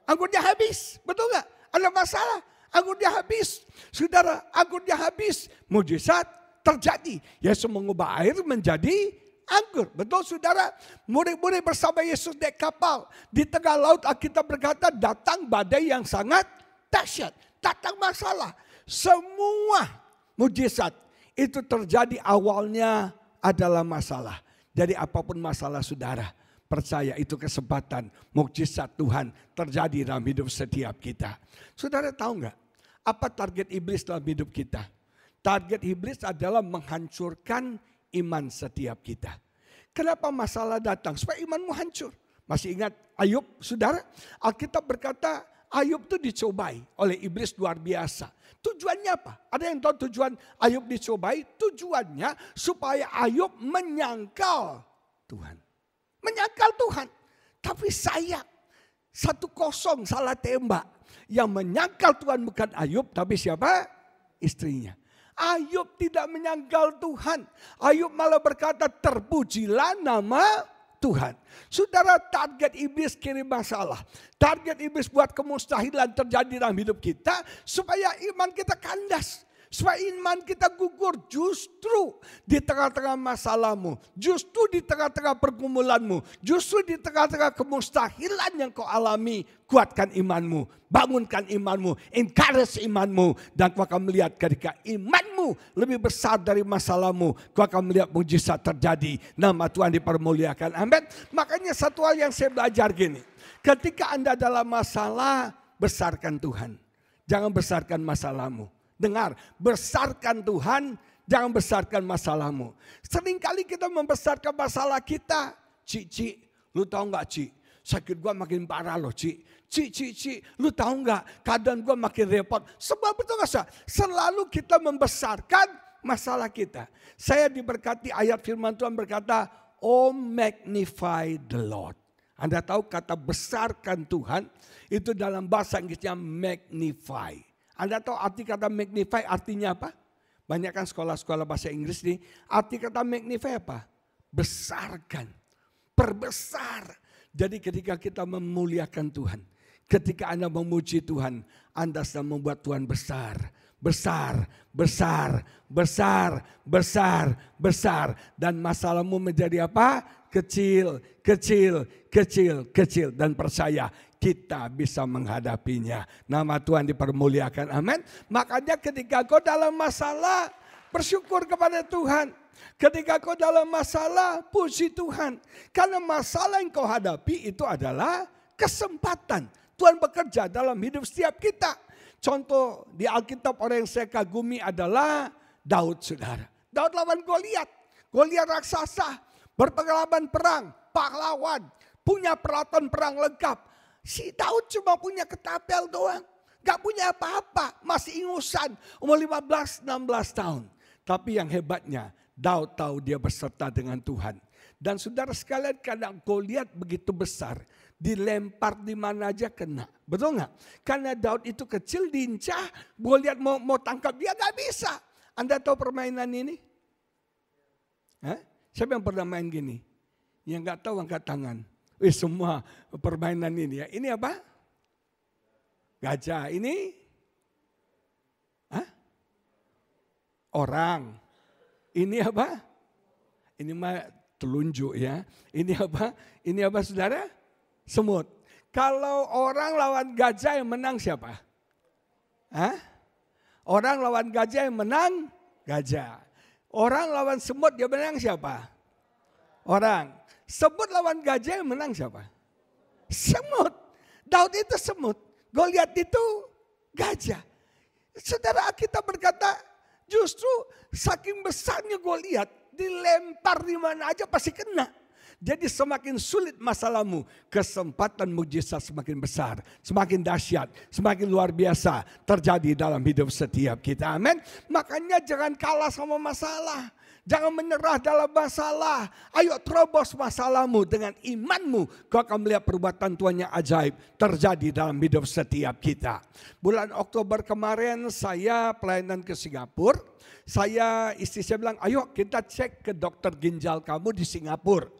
Anggurnya habis, betul gak? Ada masalah. Anggurnya habis. Saudara, anggurnya habis. Mujizat terjadi. Yesus mengubah air menjadi anggur. Betul saudara? Murid-murid bersama Yesus naik kapal. Di tengah laut Alkitab berkata datang badai yang sangat dahsyat. Datang masalah. Semua mujizat itu terjadi awalnya adalah masalah. Jadi apapun masalah saudara, percaya itu kesempatan mukjizat Tuhan terjadi dalam hidup setiap kita. Saudara tahu nggak? Apa target iblis dalam hidup kita? Target iblis adalah menghancurkan iman setiap kita. Kenapa masalah datang? Supaya imanmu hancur. Masih ingat Ayub, saudara? Alkitab berkata Ayub itu dicobai oleh iblis luar biasa. Tujuannya apa? Ada yang tahu tujuan Ayub dicobai? Tujuannya supaya Ayub menyangkal Tuhan. Menyangkal Tuhan. Tapi sayang, 1-0 salah tembak. Yang menyangkal Tuhan bukan Ayub, tapi siapa? Istrinya. Ayub tidak menyangkal Tuhan. Ayub malah berkata, terpujilah nama Tuhan. Saudara, target iblis kirim masalah. Target iblis buat kemustahilan terjadi dalam hidup kita supaya iman kita kandas. Supaya iman kita gugur justru di tengah-tengah masalahmu. Justru di tengah-tengah pergumulanmu. Justru di tengah-tengah kemustahilan yang kau alami. Kuatkan imanmu, bangunkan imanmu, encourage imanmu. Dan kau akan melihat ketika imanmu lebih besar dari masalahmu. Kau akan melihat mujizat terjadi. Nama Tuhan dipermuliakan. Amin. Makanya satu hal yang saya belajar gini. Ketika Anda dalam masalah, besarkan Tuhan. Jangan besarkan masalahmu. Dengar, besarkan Tuhan, jangan besarkan masalahmu. Seringkali kita membesarkan masalah kita. Ci, lu tahu nggak Ci? Sakit gua makin parah loh Ci. Ci, lu tahu nggak? Keadaan gua makin repot. Sebab itu nggak selalu kita membesarkan masalah kita. Saya diberkati ayat firman Tuhan berkata, oh magnify the Lord. Anda tahu kata besarkan Tuhan itu dalam bahasa Inggrisnya magnify. Anda tahu arti kata magnify artinya apa? Banyak kan sekolah-sekolah bahasa Inggris nih. Arti kata magnify apa? Besarkan. Perbesar. Jadi ketika kita memuliakan Tuhan. Ketika Anda memuji Tuhan. Anda sedang membuat Tuhan besar. Besar. Dan masalahmu menjadi apa? Kecil. Dan percaya. Kita bisa menghadapinya. Nama Tuhan dipermuliakan. Amin. Makanya ketika kau dalam masalah, bersyukur kepada Tuhan. Ketika kau dalam masalah, puji Tuhan. Karena masalah yang kau hadapi itu adalah kesempatan. Tuhan bekerja dalam hidup setiap kita. Contoh di Alkitab orang yang saya kagumi adalah Daud, saudara. Daud lawan Goliat. Goliat raksasa, berpengalaman perang, pahlawan, punya peralatan perang lengkap. Si Daud cuma punya ketapel doang. Gak punya apa-apa. Masih ingusan. Umur 15-16 tahun. Tapi yang hebatnya. Daud tahu dia berserta dengan Tuhan. Dan saudara sekalian kadang Goliat begitu besar. Dilempar di mana aja kena. Betul gak? Karena Daud itu kecil diincah. Goliat mau tangkap dia gak bisa. Anda tahu permainan ini? Siapa yang pernah main gini? Yang gak tahu angkat tangan. Semua permainan ini ya. Ini apa? Gajah. Ini? Orang. Ini apa? Ini mah telunjuk ya. Ini apa? Ini apa saudara? Semut. Kalau orang lawan gajah yang menang siapa? Orang lawan gajah yang menang gajah. Orang lawan semut yang menang siapa? Orang. Semut lawan gajah yang menang siapa? Semut. Daud itu semut. Goliat itu gajah. Saudara kita berkata justru saking besarnya Goliat dilempar di mana aja pasti kena. Jadi semakin sulit masalahmu, kesempatan mujizat semakin besar, semakin dahsyat, semakin luar biasa terjadi dalam hidup setiap kita. Amin. Makanya jangan kalah sama masalah. Jangan menyerah dalam masalah. Ayo terobos masalahmu dengan imanmu. Kau akan melihat perbuatan Tuhan yang ajaib terjadi dalam hidup setiap kita. Bulan Oktober kemarin saya pelayanan ke Singapura. Istri saya bilang, ayo kita cek ke dokter ginjal kamu di Singapura.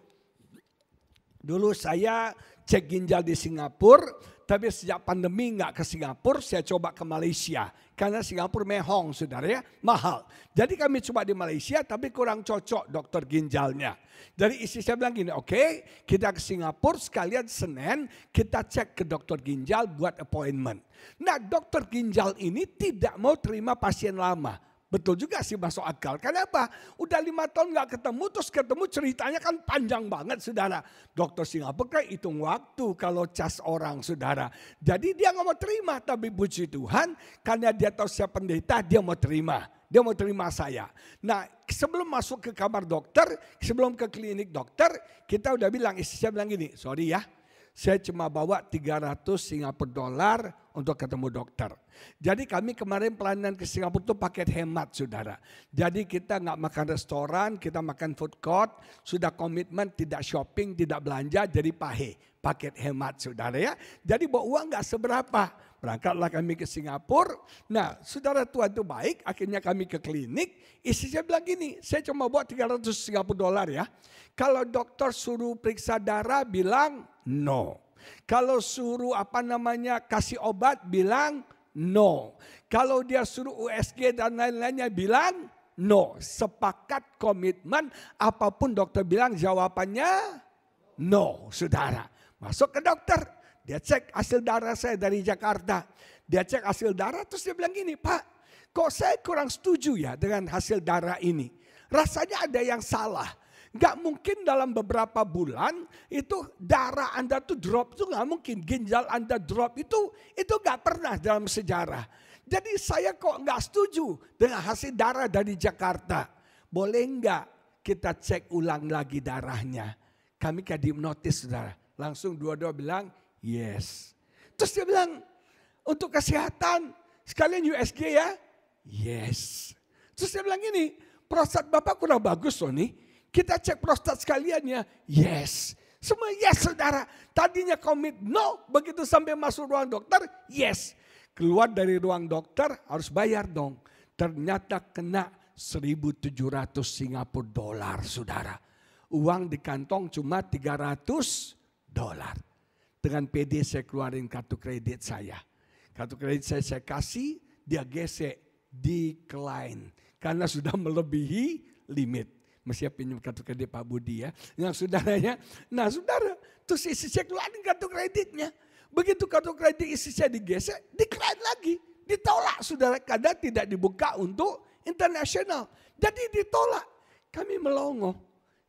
Dulu saya cek ginjal di Singapura, tapi sejak pandemi nggak ke Singapura, saya coba ke Malaysia. Karena Singapura mehong saudara ya, mahal. Jadi kami coba di Malaysia tapi kurang cocok dokter ginjalnya. Jadi istri saya bilang gini, oke, kita ke Singapura sekalian Senin kita cek ke dokter ginjal buat appointment. Nah dokter ginjal ini tidak mau terima pasien lama. Betul juga sih masuk akal. Kenapa? Udah 5 tahun gak ketemu, terus ketemu ceritanya kan panjang banget saudara. Dokter Singapura kan hitung waktu kalau cas orang saudara. Jadi dia gak mau terima, tapi puji Tuhan karena dia tahu siapa pendeta dia mau terima. Dia mau terima saya. Nah sebelum masuk ke kamar dokter, sebelum ke klinik dokter, kita udah bilang, istri saya bilang gini, sorry ya. Saya cuma bawa 300 Singapura dolar untuk ketemu dokter. Jadi kami kemarin pelayanan ke Singapura itu paket hemat saudara. Jadi kita nggak makan restoran, kita makan food court. Sudah komitmen tidak shopping, tidak belanja, jadi paket hemat saudara ya. Jadi bawa uang nggak seberapa. Berangkatlah kami ke Singapura. Nah saudara Tuhan itu baik, akhirnya kami ke klinik. Istri saya bilang gini, saya cuma bawa 300 Singapura dolar ya. Kalau dokter suruh periksa darah bilang no. Kalau suruh kasih obat bilang no. Kalau dia suruh USG dan lain-lainnya bilang no. Sepakat komitmen apapun dokter bilang jawabannya no, saudara. Masuk ke dokter, dia cek hasil darah saya dari Jakarta. Dia cek hasil darah terus dia bilang gini, Pak, kok saya kurang setuju ya dengan hasil darah ini. Rasanya ada yang salah. Gak mungkin dalam beberapa bulan itu darah Anda tuh drop, itu gak mungkin. Ginjal Anda drop itu gak pernah dalam sejarah. Jadi saya kok gak setuju dengan hasil darah dari Jakarta. Boleh gak kita cek ulang lagi darahnya? Kami kayak dihipnotis, saudara. Langsung dua-dua bilang yes. Terus dia bilang untuk kesehatan sekalian USG ya? Yes. Terus dia bilang gini, prostat Bapak kurang bagus loh nih. Kita cek prostat sekalian ya? Yes. Semua yes, saudara. Tadinya komit no, begitu sampai masuk ruang dokter, yes. Keluar dari ruang dokter harus bayar dong. Ternyata kena 1.700 Singapura dolar, saudara. Uang di kantong cuma $300. Dengan PD saya keluarin kartu kredit saya. Kartu kredit saya kasih, dia gesek, decline. Karena sudah melebihi limit. Mesti pinjam kartu kredit Pak Budi ya. Yang saudaranya, nah saudara, terus isi saya keluarin kartu kreditnya. Begitu kartu kredit isi saya digesek, decline lagi. Ditolak saudara, kadang tidak dibuka untuk internasional. Jadi ditolak. Kami melongo.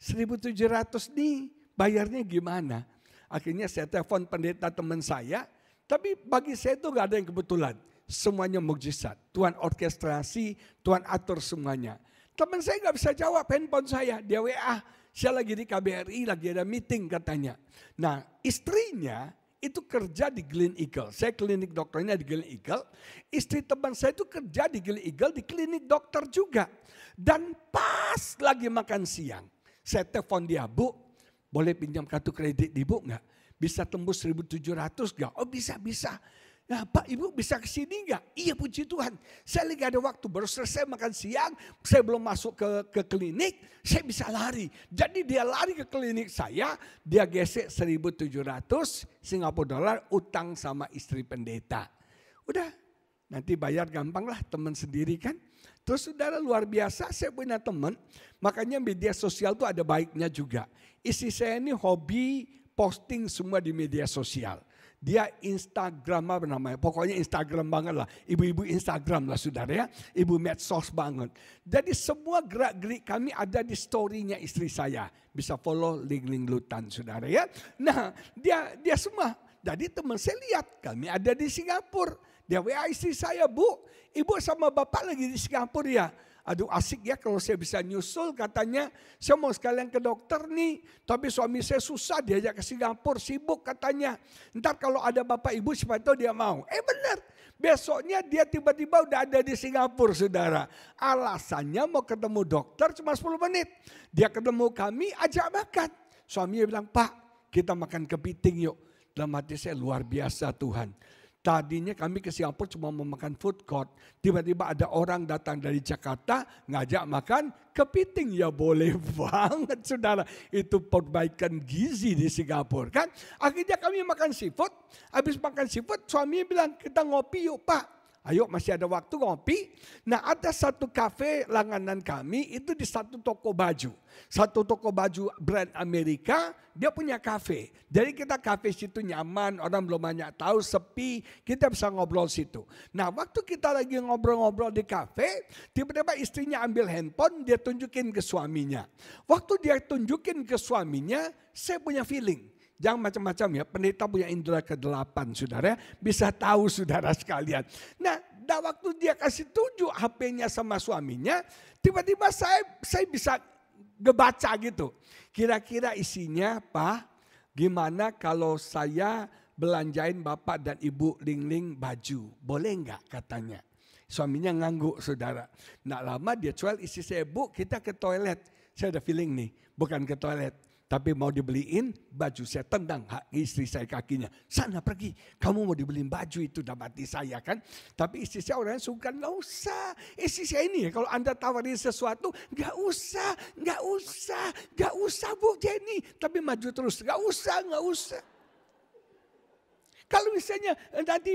1.700 nih bayarnya gimana? Akhirnya saya telepon pendeta teman saya. Tapi bagi saya itu gak ada yang kebetulan. Semuanya mukjizat. Tuhan orkestrasi, Tuhan atur semuanya. Teman saya gak bisa jawab handphone saya. Dia WA, saya lagi di KBRI, lagi ada meeting katanya. Nah istrinya itu kerja di Glen Eagle. Saya klinik dokternya di Glen Eagle. Istri teman saya itu kerja di Glen Eagle di klinik dokter juga. Dan pas lagi makan siang. Saya telepon dia, Bu, boleh pinjam kartu kredit di Bu nggak? Bisa tembus 1.700 nggak? Oh bisa. Nah Pak, Ibu bisa ke sini nggak? Iya puji Tuhan, saya lagi ada waktu, baru selesai makan siang, saya belum masuk ke klinik, saya bisa lari. Jadi dia lari ke klinik saya, dia gesek 1.700 Singapura dolar utang sama istri pendeta. Udah, nanti bayar gampang lah, teman sendiri kan. Terus saudara luar biasa, saya punya teman, makanya media sosial itu ada baiknya juga. Istri saya ini hobi posting semua di media sosial. Dia Instagram apa namanya, pokoknya Instagram banget lah. Ibu-ibu Instagram lah saudara ya, ibu medsos banget. Jadi semua gerak-gerik kami ada di story-nya istri saya. Bisa follow link Lutan saudara ya. Nah dia semua, jadi teman saya lihat kami ada di Singapura. Dia WA istri saya, Bu, Ibu sama Bapak lagi di Singapura ya. Aduh asik ya kalau saya bisa nyusul katanya. Saya mau sekalian ke dokter nih. Tapi suami saya susah diajak ke Singapura, sibuk katanya. Ntar kalau ada Bapak Ibu siapa tahu dia mau. Benar. Besoknya dia tiba-tiba udah ada di Singapura saudara. Alasannya mau ketemu dokter cuma 10 menit. Dia ketemu kami ajak makan. Suaminya bilang, Pak kita makan kepiting yuk. Dalam hati saya luar biasa Tuhan. Tadinya kami ke Singapura cuma mau makan food court. Tiba-tiba ada orang datang dari Jakarta ngajak makan kepiting. Ya boleh banget saudara. Itu perbaikan gizi di Singapura kan. Akhirnya kami makan seafood. Habis makan seafood suami bilang kita ngopi yuk Pak. Ayo masih ada waktu ngopi. Nah ada satu kafe langganan kami itu di satu toko baju. Satu toko baju brand Amerika dia punya kafe. Jadi kita kafe situ nyaman, orang belum banyak tahu, sepi. Kita bisa ngobrol situ. Nah waktu kita lagi ngobrol-ngobrol di kafe, tiba-tiba istrinya ambil handphone, dia tunjukin ke suaminya. Waktu dia tunjukin ke suaminya, saya punya feeling. Jangan macam-macam ya, pendeta punya indera ke-8 saudara, bisa tahu saudara sekalian. Nah, waktu dia kasih tunjuk HP-nya sama suaminya, tiba-tiba saya bisa ngebaca gitu. Kira-kira isinya, Pak, gimana kalau saya belanjain Bapak dan Ibu Ling baju, boleh enggak katanya. Suaminya ngangguk saudara. Nggak lama dia jual isi saya, Bu kita ke toilet. Saya ada feeling nih, bukan ke toilet. Tapi mau dibeliin baju, saya tendang istri saya kakinya. Sana pergi, kamu mau dibeliin baju itu dapat hati saya kan. Tapi istri saya orangnya suka, nggak usah. Istri saya ini ya kalau Anda tawarin sesuatu, nggak usah Bu Jenny. Tapi maju terus, nggak usah. Kalau misalnya nanti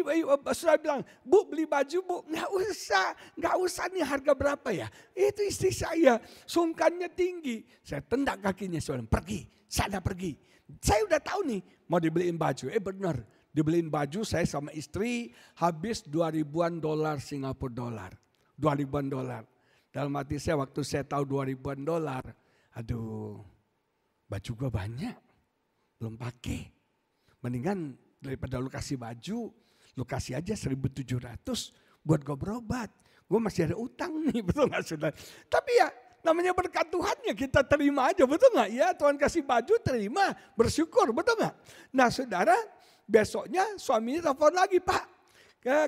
saudara bilang, Bu beli baju Bu, nggak usah nih harga berapa ya. Itu istri saya, sungkannya tinggi. Saya tendak kakinya, saya bilang, pergi, sana pergi. Saya udah tahu nih mau dibeliin baju, benar. Dibeliin baju saya sama istri habis $2,000 Singapura dolar. $2,000. Dalam hati saya waktu saya tahu $2,000, aduh baju gue banyak, belum pakai. Mendingan daripada lu kasih baju, lu kasih aja 1.700 buat gue berobat. Gue masih ada utang nih, betul gak saudara? Tapi ya namanya berkat Tuhan ya kita terima aja, betul gak? Ya Tuhan kasih baju terima, bersyukur, betul gak? Nah saudara, besoknya suaminya telepon lagi, Pak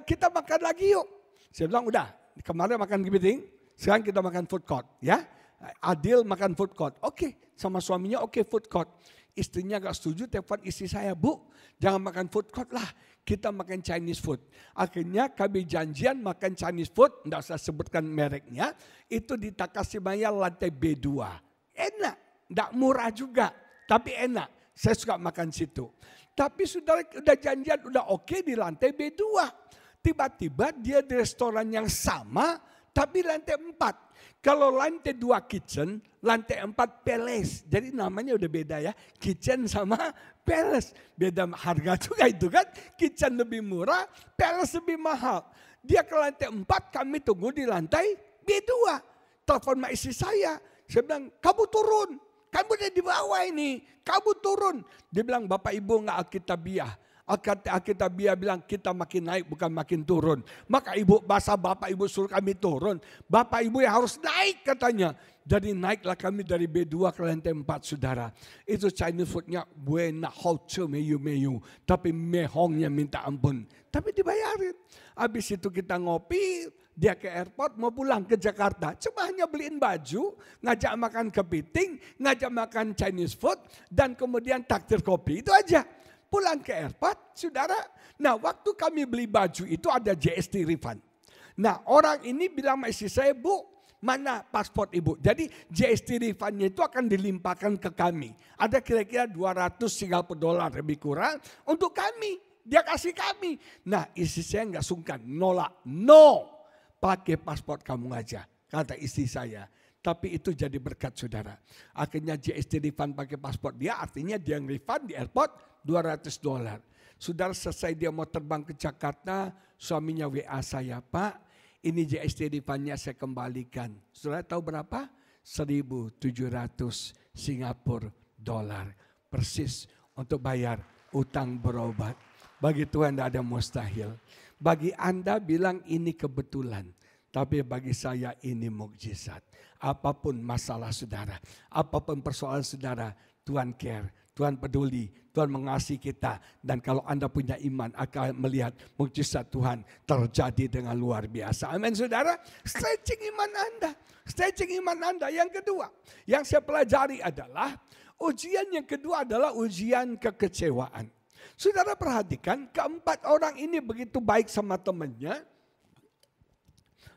kita makan lagi yuk. Saya bilang udah, kemarin makan kepiting, sekarang kita makan food court ya. Adil makan food court, oke, sama suaminya oke, food court. Istrinya gak setuju, telepon istri saya, Bu jangan makan food court lah, kita makan Chinese food. Akhirnya kami janjian makan Chinese food, gak usah sebutkan mereknya, itu di Takashimaya lantai B2. Enak, gak murah juga, tapi enak, saya suka makan situ. Tapi saudara udah janjian, udah oke di lantai B2. Tiba-tiba dia di restoran yang sama, tapi lantai 4. Kalau lantai 2 kitchen, lantai 4 palace. Jadi namanya udah beda ya. Kitchen sama palace. Beda harga juga itu kan. Kitchen lebih murah, palace lebih mahal. Dia ke lantai 4, kami tunggu di lantai B2. Telepon sama istri saya. Saya bilang, kamu turun. Kamu udah di bawah ini. Kamu turun. Dia bilang, Bapak Ibu gak alkitabiah. Alkitabiah bilang kita makin naik bukan makin turun. Maka Bapak Ibu suruh kami turun. Bapak Ibu yang harus naik katanya. Jadi naiklah kami dari B2 ke lantai 4 saudara. Itu Chinese foodnya buena houcu meyu. Tapi mehongnya minta ampun. Tapi dibayarin. Habis itu kita ngopi. Dia ke airport mau pulang ke Jakarta. Cuma hanya beliin baju. Ngajak makan kepiting. Ngajak makan Chinese food. Dan kemudian takdir kopi. Itu aja. Pulang ke airport, saudara. Nah waktu kami beli baju itu ada GST refund. Nah orang ini bilang sama istri saya, Bu mana paspor ibu. Jadi GST refundnya itu akan dilimpahkan ke kami. Ada kira-kira 200 Singapura dolar lebih kurang untuk kami. Dia kasih kami. Nah istri saya nggak sungkan, nolak. No, pakai paspor kamu aja, kata istri saya. Tapi itu jadi berkat saudara. Akhirnya GST refund pakai paspor dia, artinya dia yang refund di airport $200. Saudara selesai dia mau terbang ke Jakarta, suaminya WA saya, Pak ini GST refundnya saya kembalikan. Saudara tahu berapa? 1.700 Singapura dolar. Persis untuk bayar utang berobat. Bagi Tuhan tidak ada mustahil. Bagi Anda bilang ini kebetulan. Tapi bagi saya ini mukjizat. Apapun masalah saudara, apapun persoalan saudara, Tuhan care, Tuhan peduli, Tuhan mengasihi kita. Dan kalau Anda punya iman akan melihat mukjizat Tuhan terjadi dengan luar biasa. Amin saudara, stretching iman Anda. Stretching iman Anda. Yang kedua, yang saya pelajari adalah, ujian yang kedua adalah ujian kekecewaan. Saudara perhatikan, keempat orang ini begitu baik sama temannya.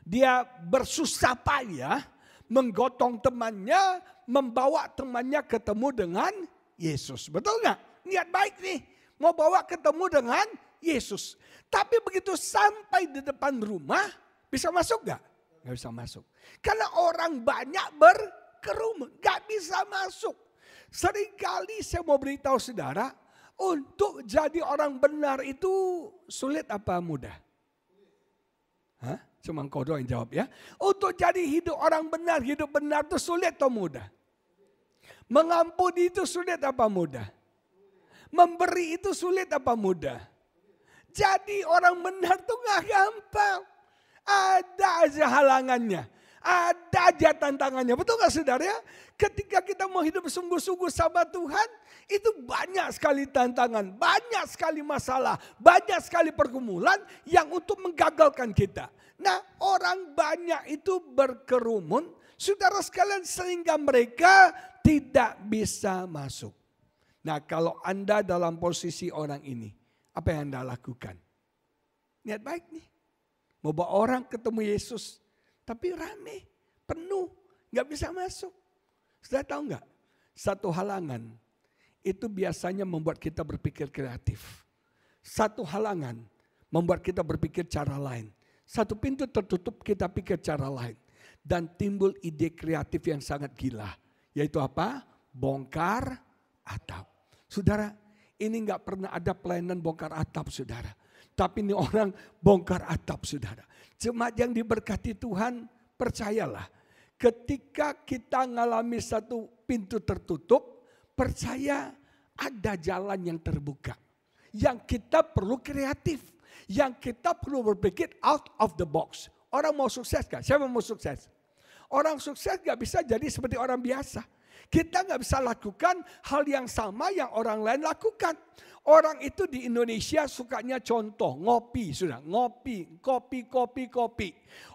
Dia bersusah payah menggotong temannya, membawa temannya ketemu dengan Yesus. Betul nggak? Niat baik nih, mau bawa ketemu dengan Yesus. Tapi begitu sampai di depan rumah, bisa masuk nggak? Nggak bisa masuk. Karena orang banyak berkerumun, nggak bisa masuk. Seringkali saya mau beritahu saudara, untuk jadi orang benar itu sulit apa mudah? Hah? Cuma kau doang yang jawab ya. Untuk jadi hidup orang benar, hidup benar itu sulit atau mudah? Mengampuni itu sulit apa mudah? Memberi itu sulit apa mudah? Jadi orang benar itu gak gampang. Ada aja halangannya. Ada aja tantangannya. Betul gak saudara ya? Ketika kita mau hidup sungguh-sungguh sama Tuhan, itu banyak sekali tantangan, banyak sekali masalah, banyak sekali pergumulan yang untuk menggagalkan kita. Nah orang banyak itu berkerumun, saudara sekalian, sehingga mereka tidak bisa masuk. Nah kalau Anda dalam posisi orang ini, apa yang Anda lakukan? Niat baik nih, mau bawa orang ketemu Yesus, tapi rame, penuh, gak bisa masuk. Sudah tahu gak? Satu halangan itu biasanya membuat kita berpikir kreatif. Satu halangan membuat kita berpikir cara lain. Satu pintu tertutup kita pikir cara lain. Dan timbul ide kreatif yang sangat gila. Yaitu apa? Bongkar atap. Saudara, ini nggak pernah ada pelayanan bongkar atap, saudara. Tapi ini orang bongkar atap, saudara. Jemaat yang diberkati Tuhan, percayalah. Ketika kita ngalami satu pintu tertutup, percaya ada jalan yang terbuka. Yang kita perlu kreatif. Yang kita perlu berpikir out of the box. Orang mau sukses gak? Siapa mau sukses? Orang sukses gak bisa jadi seperti orang biasa. Kita gak bisa lakukan hal yang sama yang orang lain lakukan. Orang itu di Indonesia sukanya contoh, ngopi, sudah ngopi, kopi.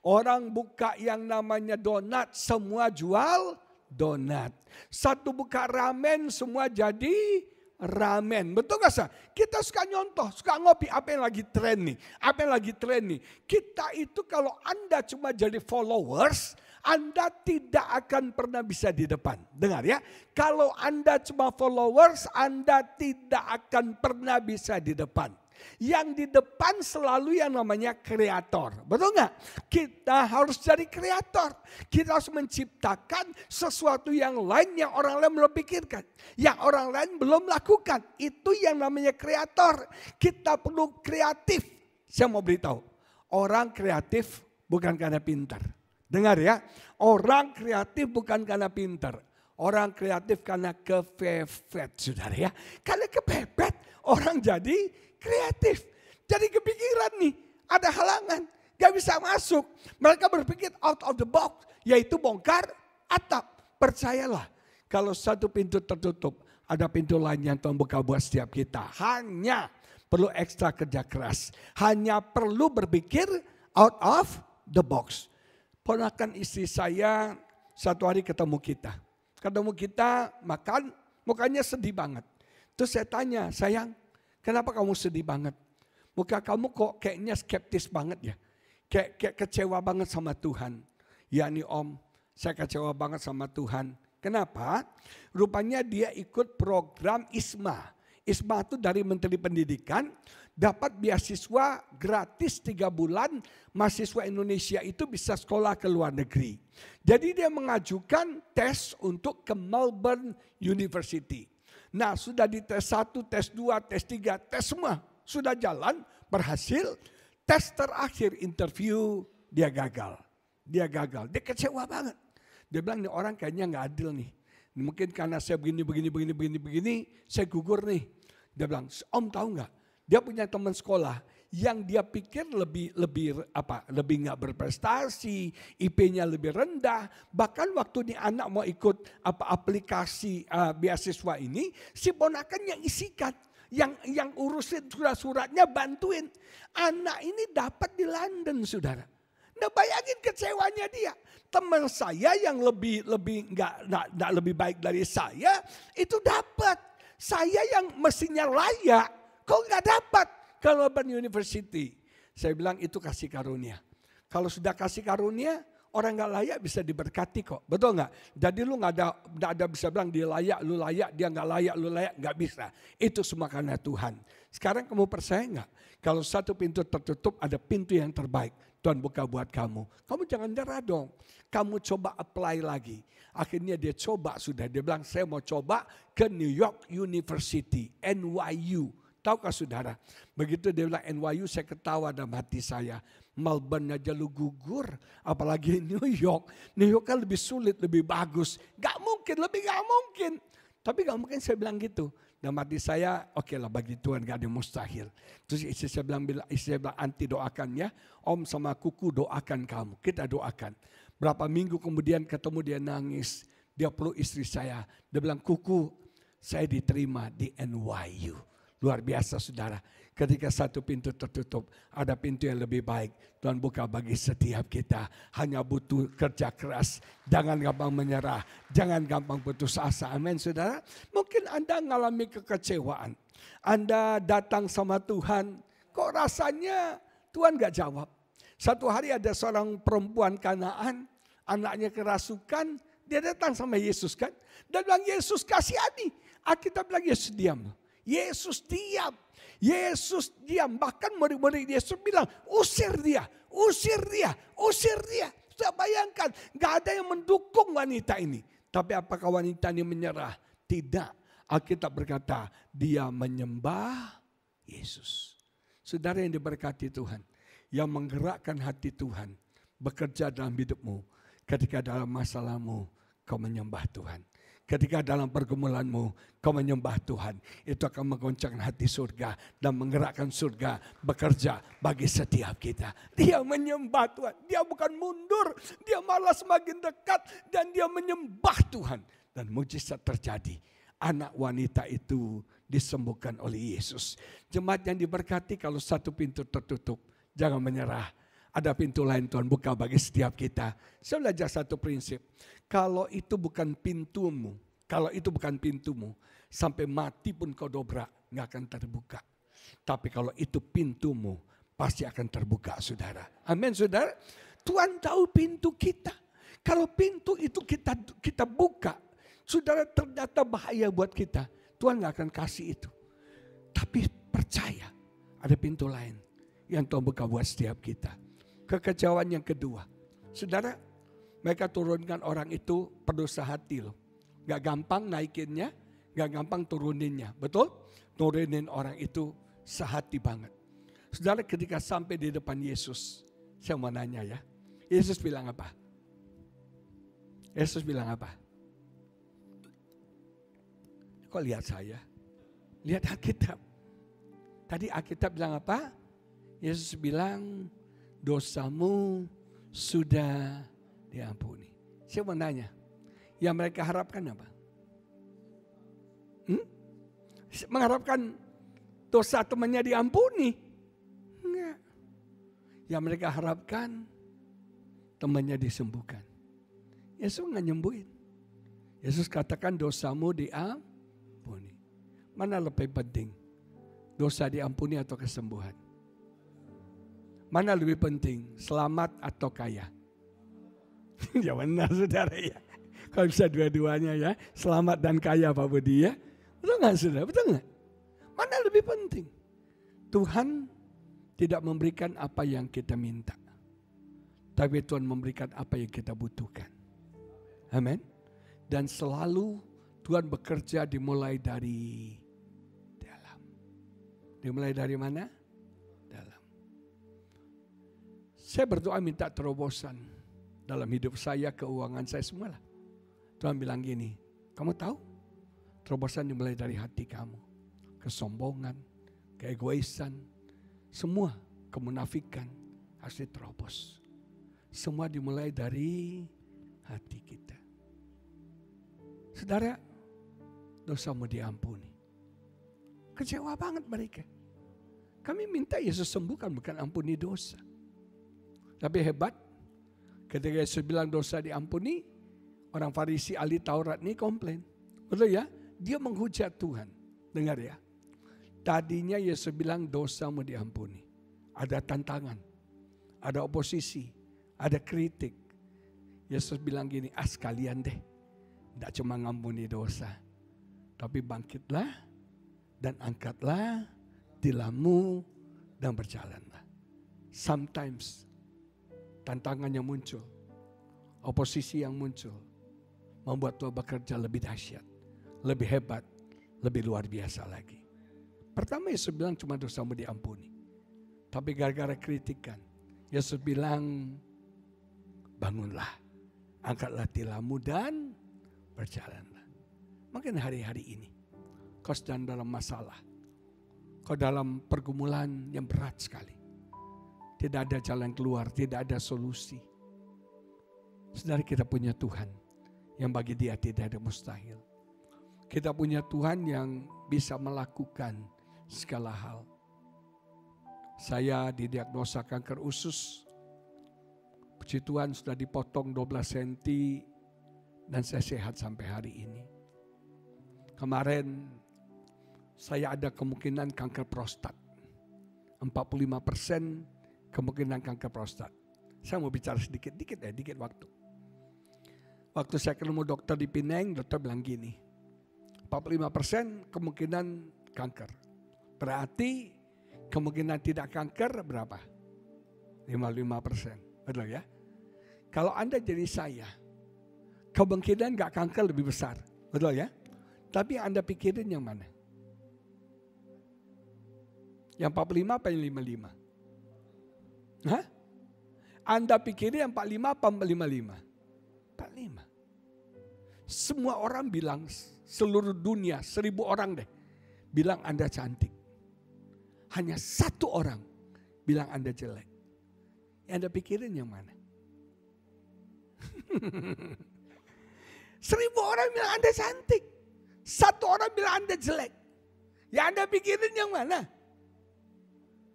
Orang buka yang namanya donat, semua jual donat. Satu buka ramen, semua jadi ramen. Betul gak sih? Kita suka nyontoh, suka ngopi. Apa yang lagi tren nih? Apa yang lagi tren nih? Kita itu kalau Anda cuma jadi followers, Anda tidak akan pernah bisa di depan. Dengar ya. Kalau Anda cuma followers, Anda tidak akan pernah bisa di depan. Yang di depan selalu yang namanya kreator. Betul nggak? Kita harus jadi kreator. Kita harus menciptakan sesuatu yang lain yang orang lain belum pikirkan. Yang orang lain belum lakukan. Itu yang namanya kreator. Kita perlu kreatif. Saya mau beritahu. Orang kreatif bukan karena pintar. Dengar ya. Orang kreatif bukan karena pintar. Orang kreatif karena kepepet, saudara ya. Karena kepepet orang jadi kreatif. Jadi kepikiran nih, ada halangan, gak bisa masuk. Mereka berpikir out of the box, yaitu bongkar atap. Percayalah, kalau satu pintu tertutup, ada pintu lain yang Tuhan buka buat setiap kita. Hanya perlu ekstra kerja keras. Hanya perlu berpikir out of the box. Ponakan istri saya satu hari ketemu kita. Ketemu kita makan, mukanya sedih banget. Terus saya tanya, sayang, kenapa kamu sedih banget? Muka kamu kok kayaknya skeptis banget ya. Kayak kecewa banget sama Tuhan. Ya nih Om, saya kecewa banget sama Tuhan. Kenapa? Rupanya dia ikut program ISMA. ISMA itu dari Menteri Pendidikan. Dapat beasiswa gratis 3 bulan. Mahasiswa Indonesia itu bisa sekolah ke luar negeri. Jadi dia mengajukan tes untuk ke Melbourne University. Nah sudah di tes 1, tes 2, tes 3, tes semua. Sudah jalan, berhasil. Tes terakhir interview dia gagal. Dia kecewa banget. Dia bilang nih orang kayaknya gak adil nih. Mungkin karena saya begini, saya gugur nih. Dia bilang, Om tahu gak? Dia punya teman sekolah yang dia pikir lebih nggak berprestasi, IP-nya lebih rendah. Bahkan waktu nih anak mau ikut aplikasi beasiswa ini, si ponakan yang isikan, yang urusin surat-suratnya bantuin. Anak ini dapat di London, saudara. Nah bayangin kecewanya dia. Teman saya yang lebih baik dari saya itu dapat. Saya yang mestinya layak, kok nggak dapat ke Melbourne University. Saya bilang itu kasih karunia. Kalau sudah kasih karunia, orang nggak layak bisa diberkati kok. Betul nggak? Jadi lu nggak ada bisa bilang dia layak, lu layak, dia nggak layak, lu layak, nggak bisa. Itu semua karena Tuhan. Sekarang kamu percaya nggak? Kalau satu pintu tertutup, ada pintu yang terbaik. Tuhan buka buat kamu. Kamu jangan nyerah dong. Kamu coba apply lagi. Akhirnya dia coba sudah. Dia bilang saya mau coba ke New York University, NYU. Tahukah saudara? Begitu dia bilang NYU, saya ketawa dalam hati saya. Melbourne aja lu gugur. Apalagi New York. New York kan lebih sulit, lebih bagus. Gak mungkin. Tapi gak mungkin saya bilang gitu. Dalam hati saya, oke lah bagi Tuhan gak ada yang mustahil. Terus istri saya bilang anti doakan ya. Om sama Kuku doakan kamu. Kita doakan. Berapa minggu kemudian ketemu dia nangis. Dia peluk istri saya. Dia bilang Kuku saya diterima di NYU. Luar biasa saudara. Ketika satu pintu tertutup, ada pintu yang lebih baik. Tuhan buka bagi setiap kita. Hanya butuh kerja keras. Jangan gampang menyerah. Jangan gampang putus asa. Amin saudara. Mungkin Anda mengalami kekecewaan. Anda datang sama Tuhan. Kok rasanya Tuhan gak jawab. Satu hari ada seorang perempuan Kanaan. Anaknya kerasukan. Dia datang sama Yesus kan. Dia bilang Yesus kasihani. Alkitab bilang Yesus diam. Yesus diam. Yesus diam, bahkan murid-murid Yesus bilang, usir dia, usir dia, usir dia. Saya bayangkan, gak ada yang mendukung wanita ini. Tapi apakah wanita ini menyerah? Tidak. Alkitab berkata, dia menyembah Yesus. Saudara yang diberkati Tuhan, yang menggerakkan hati Tuhan, bekerja dalam hidupmu. Ketika dalam masalahmu, kau menyembah Tuhan. Ketika dalam pergumulanmu kau menyembah Tuhan, itu akan menggoncangkan hati surga dan menggerakkan surga bekerja bagi setiap kita. Dia menyembah Tuhan, dia bukan mundur, dia malah semakin dekat dan dia menyembah Tuhan. Dan mujizat terjadi, anak wanita itu disembuhkan oleh Yesus. Jemaat yang diberkati, kalau satu pintu tertutup, jangan menyerah. Ada pintu lain Tuhan buka bagi setiap kita. Saya belajar satu prinsip. Kalau itu bukan pintumu, sampai mati pun kau dobrak, gak akan terbuka. Tapi kalau itu pintumu, pasti akan terbuka, saudara. Amin, saudara. Tuhan tahu pintu kita. Kalau pintu itu kita buka, saudara, ternyata bahaya buat kita. Tuhan gak akan kasih itu. Tapi percaya, ada pintu lain yang Tuhan buka buat setiap kita. Kekecewaan yang kedua, saudara, mereka turunkan orang itu berdosa hati loh. Gak gampang naikinnya, gak gampang turuninnya. Betul? Turunin orang itu sehati banget. Saudara, ketika sampai di depan Yesus, saya mau nanya ya. Yesus bilang apa? Yesus bilang apa? Kok lihat saya? Lihat Alkitab. Tadi Alkitab bilang apa? Yesus bilang, dosamu sudah diampuni. Saya mau nanya, yang mereka harapkan apa? Mengharapkan dosa temannya diampuni? Enggak. Yang mereka harapkan temannya disembuhkan. Yesus nggak nyembuhin. Yesus katakan dosamu diampuni. Mana lebih penting? Dosa diampuni atau kesembuhan? Mana lebih penting? Selamat atau kaya? Ya benar, saudara ya. Kalau bisa dua-duanya ya. Selamat dan kaya Pak Budi ya. Betul gak saudara? Betul gak? Mana lebih penting? Tuhan tidak memberikan apa yang kita minta. Tapi Tuhan memberikan apa yang kita butuhkan. Amin. Dan selalu Tuhan bekerja dimulai dari dalam. Dimulai dari mana? Dalam. Saya berdoa minta terobosan dalam hidup saya, keuangan saya semualah. Tuhan bilang gini, kamu tahu terobosan dimulai dari hati kamu. Kesombongan, keegoisan, semua kemunafikan harus diterobos. Semua dimulai dari hati kita. Saudara, dosamu diampuni. Kecewa banget mereka. Kami minta Yesus sembuhkan, bukan ampuni dosa. Tapi hebat, ketika Yesus bilang dosa diampuni, orang Farisi ahli Taurat ini komplain. Betul ya? Dia menghujat Tuhan. Dengar ya. Tadinya Yesus bilang dosamu diampuni. Ada tantangan, ada oposisi, ada kritik. Yesus bilang gini, sekalian deh. Tidak cuma ngampuni dosa. Tapi bangkitlah dan angkatlah tilammu dan berjalanlah. Sometimes tantangan yang muncul, oposisi yang muncul, membuat Tuhan bekerja lebih dahsyat, lebih hebat, lebih luar biasa lagi. Pertama Yesus bilang cuma dosamu diampuni. Tapi gara-gara kritikan, Yesus bilang bangunlah, angkatlah tilammu dan berjalanlah. Mungkin hari-hari ini kau sedang dalam masalah, kau dalam pergumulan yang berat sekali. Tidak ada jalan keluar, tidak ada solusi. Saudara, kita punya Tuhan yang bagi Dia tidak ada mustahil. Kita punya Tuhan yang bisa melakukan segala hal. Saya didiagnosa kanker usus. Puji Tuhan sudah dipotong 12 cm dan saya sehat sampai hari ini. Kemarin saya ada kemungkinan kanker prostat. 45% kemungkinan kanker prostat. Saya mau bicara sedikit waktu. Waktu saya ketemu dokter di Pineng, dokter bilang gini, 45% kemungkinan kanker. Berarti kemungkinan tidak kanker berapa? 55%. Betul ya? Kalau Anda jadi saya, kemungkinan gak kanker lebih besar. Betul ya? Tapi yang Anda pikirin yang mana? Yang 45 apa yang 55? Hah? Anda pikirin yang 45 apa 55? 45. Semua orang bilang, seluruh dunia, 1000 orang deh, bilang Anda cantik. Hanya 1 orang bilang Anda jelek. Yang Anda pikirin yang mana? 1000 orang bilang Anda cantik. 1 orang bilang Anda jelek. Yang Anda pikirin yang mana?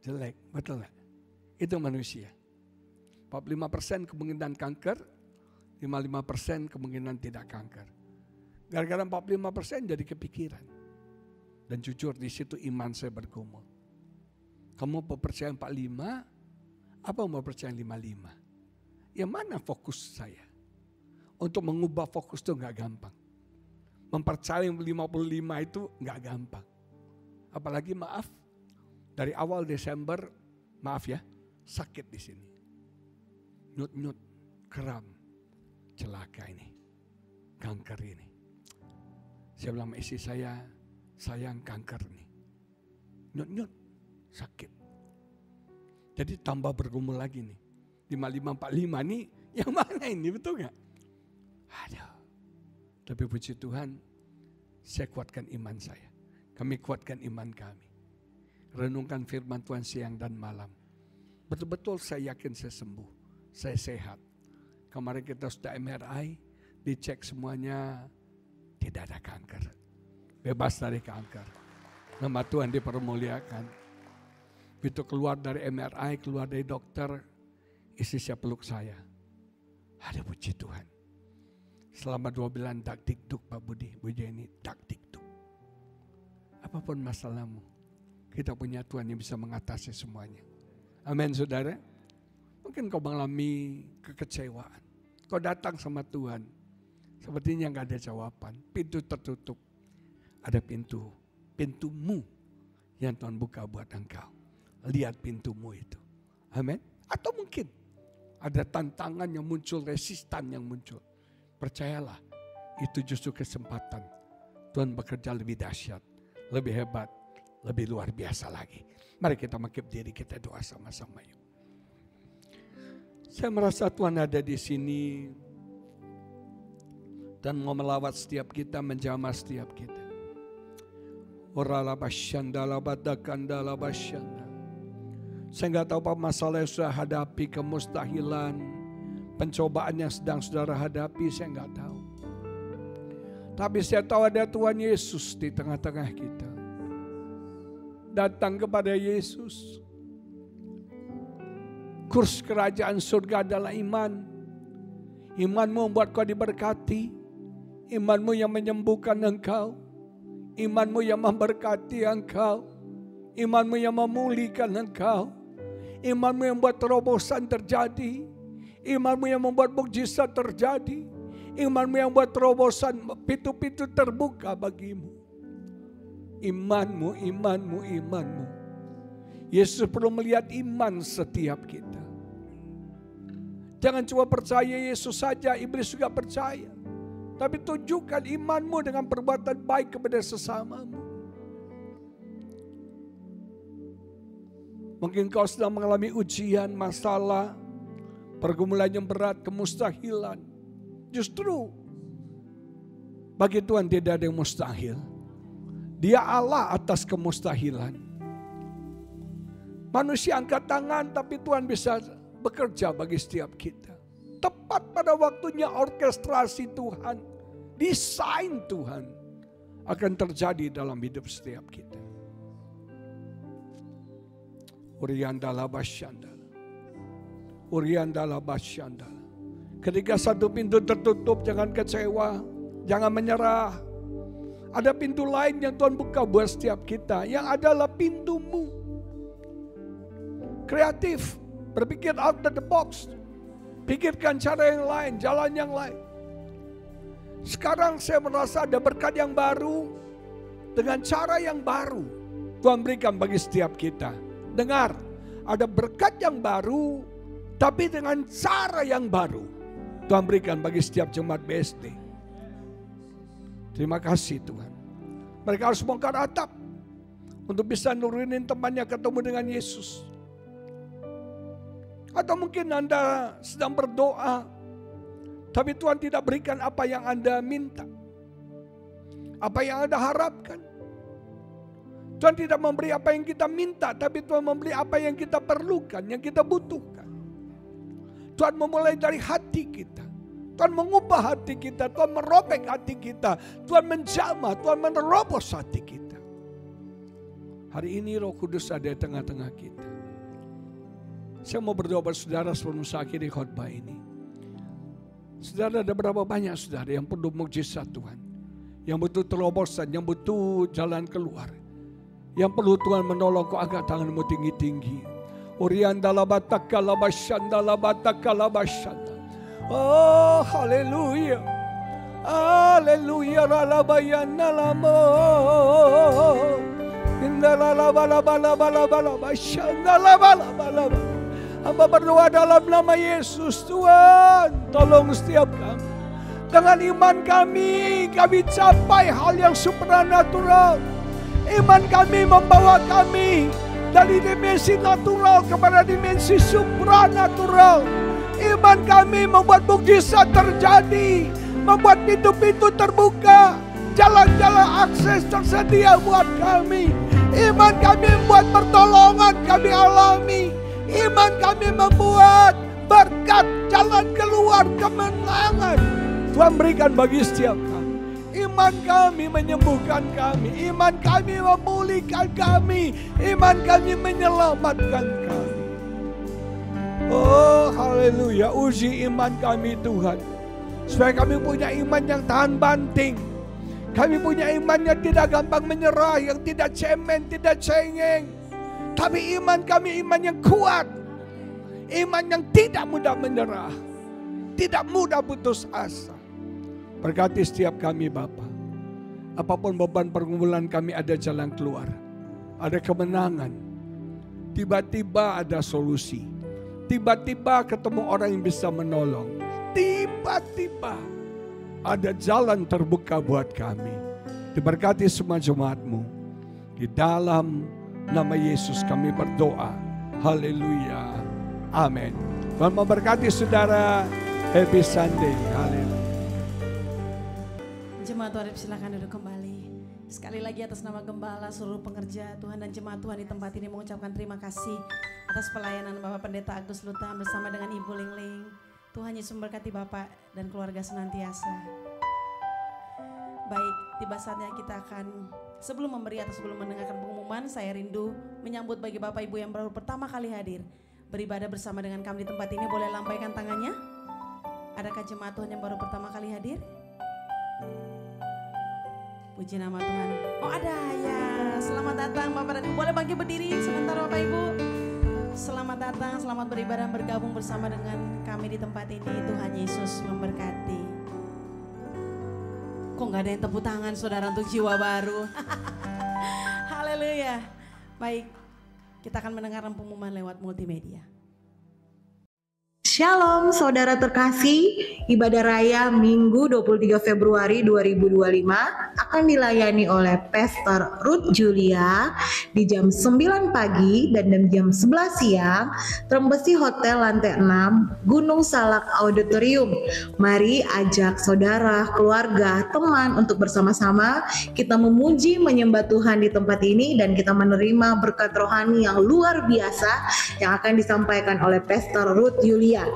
Jelek, betul gak? Itu manusia. 45% kemungkinan kanker, 55% kemungkinan tidak kanker. Gara-gara 45% jadi kepikiran. Dan jujur di situ iman saya bergumul. Kamu mau percaya 45, apa mau percaya 55? Yang mana fokus saya? Untuk mengubah fokus itu gak gampang. Mempercayai 55 itu gak gampang. Apalagi maaf, dari awal Desember, maaf ya, sakit di sini. Nyut-nyut, kram, celaka ini, kanker ini. Saya bilang sama istri saya, sayang kanker nih. Nyut-nyut, sakit. Jadi tambah bergumul lagi nih. 5545 nih, yang mana ini, betul gak? Aduh. Tapi puji Tuhan, saya kuatkan iman saya. Kami kuatkan iman kami. Renungkan firman Tuhan siang dan malam. Betul-betul saya yakin saya sembuh. Saya sehat. Kemarin kita sudah MRI, dicek semuanya tidak ada kanker. Bebas dari kanker. Nama Tuhan dipermuliakan. Begitu keluar dari MRI, keluar dari dokter, istri saya peluk saya. Ada puji Tuhan. Selama 2 bulan dak dikduk Pak Budi, Bu Jenny, dak dikduk. Apapun masalahmu, kita punya Tuhan yang bisa mengatasi semuanya. Amin saudara. Mungkin kau mengalami kekecewaan. Kau datang sama Tuhan. Sepertinya gak ada jawaban. Pintu tertutup. Ada pintu. Pintumu yang Tuhan buka buat engkau. Lihat pintumu itu. Amin. Atau mungkin ada tantangan yang muncul, resistan yang muncul. Percayalah. Itu justru kesempatan. Tuhan bekerja lebih dahsyat. Lebih hebat. Lebih luar biasa lagi. Mari kita makip diri, kita doa sama-sama yuk. Saya merasa Tuhan ada di sini dan mau melawat setiap kita, menjamah setiap kita. Saya nggak tahu apa masalah yang sudah hadapi, kemustahilan, pencobaan yang sedang saudara hadapi, saya nggak tahu. Tapi saya tahu ada Tuhan Yesus di tengah-tengah kita. Datang kepada Yesus. Kurs kerajaan surga adalah iman. Imanmu membuat kau diberkati. Imanmu yang menyembuhkan engkau. Imanmu yang memberkati engkau. Imanmu yang memulihkan engkau. Imanmu yang membuat terobosan terjadi. Imanmu yang membuat mukjizat terjadi. Imanmu yang membuat terobosan, pintu-pintu terbuka bagimu. Imanmu, imanmu, imanmu. Yesus perlu melihat iman setiap kita. Jangan cuma percaya Yesus saja, iblis juga percaya. Tapi tunjukkan imanmu dengan perbuatan baik kepada sesamamu. Mungkin kau sedang mengalami ujian, masalah, pergumulan yang berat, kemustahilan. Justru bagi Tuhan tidak ada yang mustahil. Dia Allah atas kemustahilan. Manusia angkat tangan tapi Tuhan bisa bekerja bagi setiap kita. Tepat pada waktunya orkestrasi Tuhan, desain Tuhan akan terjadi dalam hidup setiap kita. Uriandala basyandala. Uriandala basyandala. Ketika satu pintu tertutup, jangan kecewa, jangan menyerah. Ada pintu lain yang Tuhan buka buat setiap kita, yang adalah pintumu. Kreatif, berpikir out of the box. Pikirkan cara yang lain, jalan yang lain. Sekarang saya merasa ada berkat yang baru, dengan cara yang baru. Tuhan berikan bagi setiap kita. Dengar, ada berkat yang baru, tapi dengan cara yang baru. Tuhan berikan bagi setiap jemaat BSD. Terima kasih Tuhan. Mereka harus bongkar atap untuk bisa nurunin temannya ketemu dengan Yesus. Atau mungkin Anda sedang berdoa, tapi Tuhan tidak berikan apa yang Anda minta, apa yang Anda harapkan. Tuhan tidak memberi apa yang kita minta, tapi Tuhan memberi apa yang kita perlukan, yang kita butuhkan. Tuhan memulai dari hati kita. Tuhan mengubah hati kita, Tuhan merobek hati kita, Tuhan menjamah, Tuhan menerobos hati kita. Hari ini Roh Kudus ada di tengah-tengah kita. Saya mau berdoa buat saudara sebelum saya akhiri khotbah ini. Saudara, ada berapa banyak saudara yang perlu mukjizat Tuhan, yang butuh terobosan, yang butuh jalan keluar, yang perlu Tuhan menolong. Kau angkat tanganmu tinggi-tinggi. Oh, haleluya. Haleluya. Ralabayana lamo. Hamba berdoa dalam nama Yesus. Tuhan, tolong setiap kami. Dengan iman kami capai hal yang supranatural. Iman kami membawa kami dari dimensi natural kepada dimensi supranatural. Iman kami membuat mukjizat terjadi, membuat pintu-pintu terbuka, jalan-jalan akses tersedia buat kami. Iman kami membuat pertolongan kami alami. Iman kami membuat berkat, jalan keluar, kemenangan Tuhan berikan bagi setiap kami. Iman kami menyembuhkan kami, iman kami memulihkan kami, iman kami menyelamatkan kami. Oh haleluya, uji iman kami Tuhan, supaya kami punya iman yang tahan banting. Kami punya iman yang tidak gampang menyerah, yang tidak cemen, tidak cengeng. Tapi iman kami iman yang kuat, iman yang tidak mudah menyerah, tidak mudah putus asa. Berkati setiap kami Bapa. Apapun beban pergumulan kami, ada jalan keluar, ada kemenangan. Tiba-tiba ada solusi. Tiba-tiba ketemu orang yang bisa menolong. Tiba-tiba ada jalan terbuka buat kami. Diberkati semua jemaat-Mu. Di dalam nama Yesus kami berdoa. Haleluya. Amin. Tuhan memberkati saudara. Happy Sunday. Haleluya. Jemaat Tuhan silakan duduk kembali. Sekali lagi atas nama Gembala, seluruh pengerja Tuhan dan jemaat Tuhan di tempat ini mengucapkan terima kasih atas pelayanan Bapak Pendeta Agus Lutan bersama dengan Ibu Lingling. Tuhan Yesus memberkati Bapak dan keluarga senantiasa. Baik, tiba saatnya kita akan, sebelum memberi atau sebelum mendengarkan pengumuman, saya rindu menyambut bagi Bapak Ibu yang baru pertama kali hadir beribadah bersama dengan kami di tempat ini. Boleh lambaikan tangannya? Adakah jemaat Tuhan yang baru pertama kali hadir? Puji nama Tuhan. Oh ada ya. Selamat datang Bapak dan Ibu. Boleh bangkit berdiri sebentar Bapak Ibu. Selamat datang, selamat beribadah bergabung bersama dengan kami di tempat ini. Tuhan Yesus memberkati. Kok gak ada yang tepuk tangan saudara untuk jiwa baru? Haleluya. Baik, kita akan mendengarkan pengumuman lewat multimedia. Shalom saudara terkasih, ibadah raya Minggu 23 Februari 2025 akan dilayani oleh Pastor Ruth Julia di jam 9 pagi dan jam 11 siang, Trembesi Hotel lantai 6, Gunung Salak Auditorium. Mari ajak saudara, keluarga, teman untuk bersama-sama kita memuji, menyembah Tuhan di tempat ini dan kita menerima berkat rohani yang luar biasa yang akan disampaikan oleh Pastor Ruth Julia.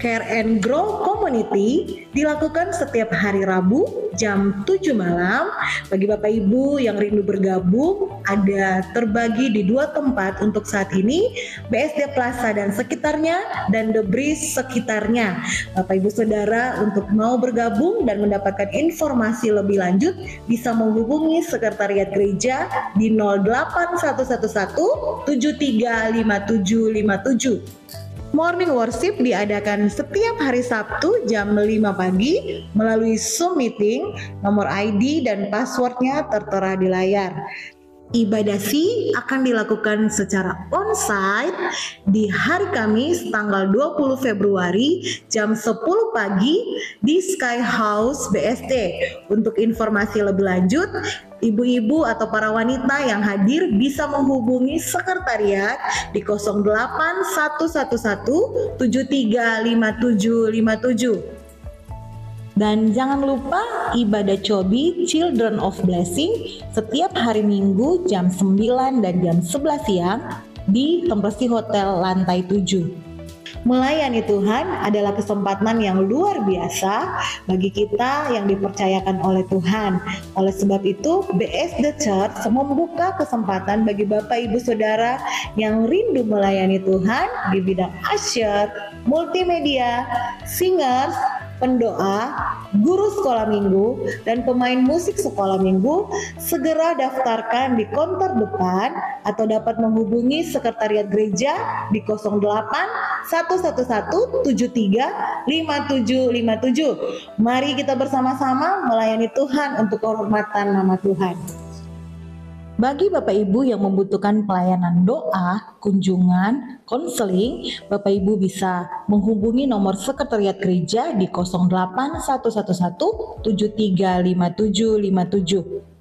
Care and Grow Community dilakukan setiap hari Rabu jam 7 malam. Bagi Bapak Ibu yang rindu bergabung, ada terbagi di 2 tempat untuk saat ini, BSD Plaza dan sekitarnya dan The Breeze sekitarnya. Bapak Ibu Saudara untuk mau bergabung dan mendapatkan informasi lebih lanjut bisa menghubungi Sekretariat Gereja di 08111 735757. Morning Worship diadakan setiap hari Sabtu jam 5 pagi melalui Zoom Meeting. Nomor ID dan passwordnya tertera di layar. Ibadah C akan dilakukan secara onsite di hari Kamis tanggal 20 Februari jam 10 pagi di Sky House BSD. Untuk informasi lebih lanjut, ibu-ibu atau para wanita yang hadir bisa menghubungi sekretariat di 08111 735757. Dan jangan lupa ibadah Cobi Children of Blessing setiap hari Minggu jam 9 dan jam 11 siang di Tempresi Hotel lantai 7. Melayani Tuhan adalah kesempatan yang luar biasa bagi kita yang dipercayakan oleh Tuhan. Oleh sebab itu, BSD Church membuka kesempatan bagi Bapak Ibu Saudara yang rindu melayani Tuhan di bidang usher, multimedia, singers, pendoa, guru sekolah minggu, dan pemain musik sekolah minggu. Segera daftarkan di konter depan atau dapat menghubungi sekretariat gereja di 0811735757. Mari kita bersama-sama melayani Tuhan untuk kehormatan nama Tuhan. Bagi Bapak Ibu yang membutuhkan pelayanan doa, kunjungan, konseling, Bapak Ibu bisa menghubungi nomor sekretariat gereja di 0811735757.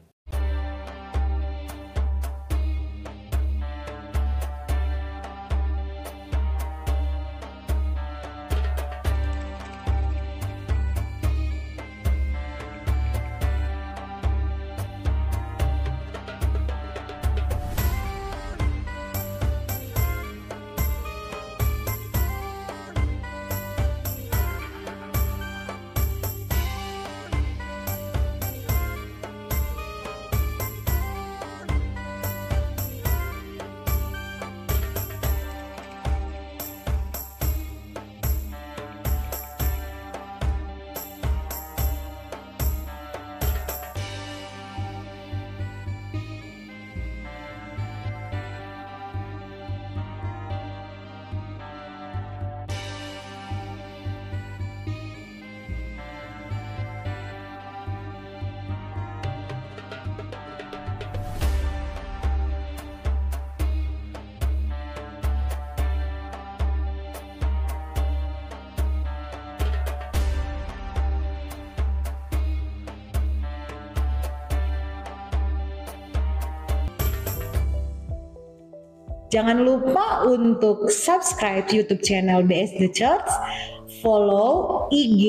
Jangan lupa untuk subscribe YouTube channel BSD Church, follow IG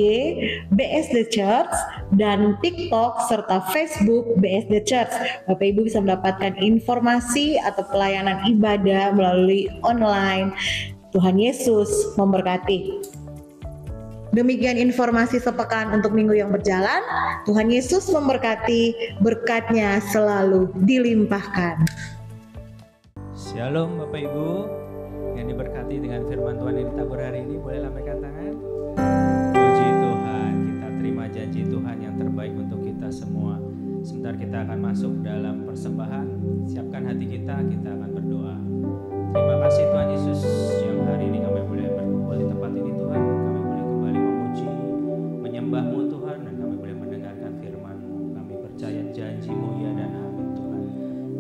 BSD Church, dan TikTok serta Facebook BSD Church. Bapak Ibu bisa mendapatkan informasi atau pelayanan ibadah melalui online. Tuhan Yesus memberkati. Demikian informasi sepekan untuk minggu yang berjalan. Tuhan Yesus memberkati, berkat-Nya selalu dilimpahkan. Shalom Bapak Ibu yang diberkati dengan firman Tuhan yang ditabur hari ini, boleh lambaikan tangan. Puji Tuhan, kita terima janji Tuhan yang terbaik untuk kita semua. Sebentar kita akan masuk dalam persembahan. Siapkan hati kita akan berdoa. Terima kasih Tuhan Yesus yang hari ini kami boleh berkumpul di tempat ini Tuhan. Kami boleh kembali memuji, menyembah-Mu Tuhan, dan kami boleh mendengarkan firman-Mu. Kami percaya janji-Mu ya dan amin Tuhan.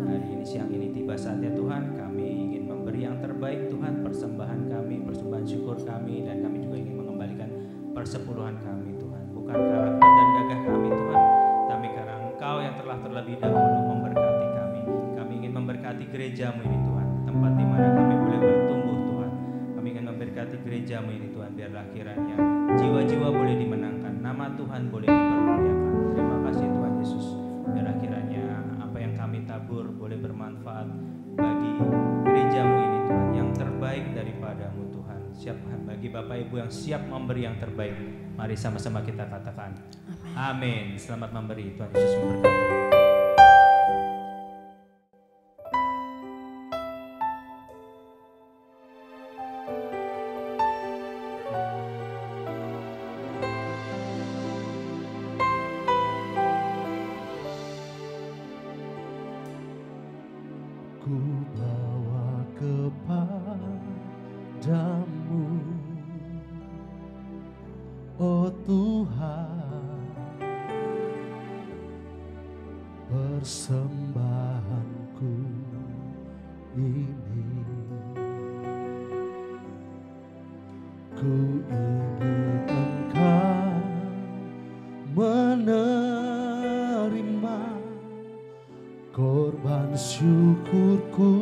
Hari ini siang ini tiba saatnya Tuhan, kami ingin memberi yang terbaik Tuhan, persembahan kami, persembahan syukur kami, dan kami juga ingin mengembalikan persepuluhan kami Tuhan. Bukan karena kuat dan gagah kami Tuhan, tapi karena Engkau yang telah terlebih dahulu memberkati kami. Kami ingin memberkati gereja-Mu ini Tuhan, tempat di mana kami boleh bertumbuh Tuhan. Kami ingin memberkati gereja-Mu ini Tuhan, biarlah kiranya jiwa-jiwa boleh dimenangkan, nama Tuhan boleh dipermuliakan. Terima kasih Tuhan Yesus, biarlah kiranya apa yang kami tabur boleh bermanfaat bagi gereja-Mu ini Tuhan, yang terbaik daripada-Mu Tuhan. Siap bagi Bapak Ibu yang siap memberi yang terbaik, mari sama-sama kita katakan amin. Selamat memberi, Tuhan Yesus memberkati. Ku bawa kepadamu, oh Tuhan, persembahanku. ini. Ku ingin Engkau menerima korban syukurku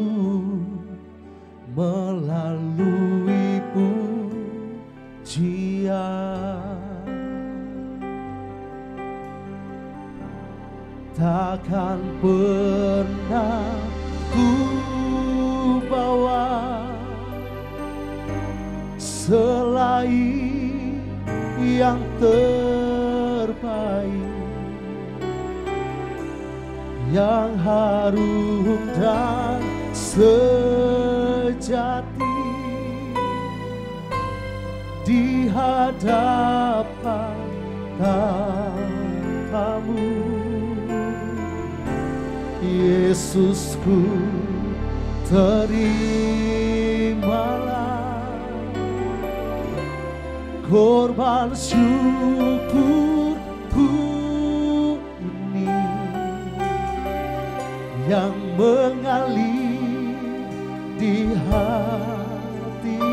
melalui pujian. Takkan pernah ku bawa selain yang terbaik, yang harum dan sejati di hadapan tatamu. Yesusku, terimalah korban syukurku ini yang mengalir di hatiku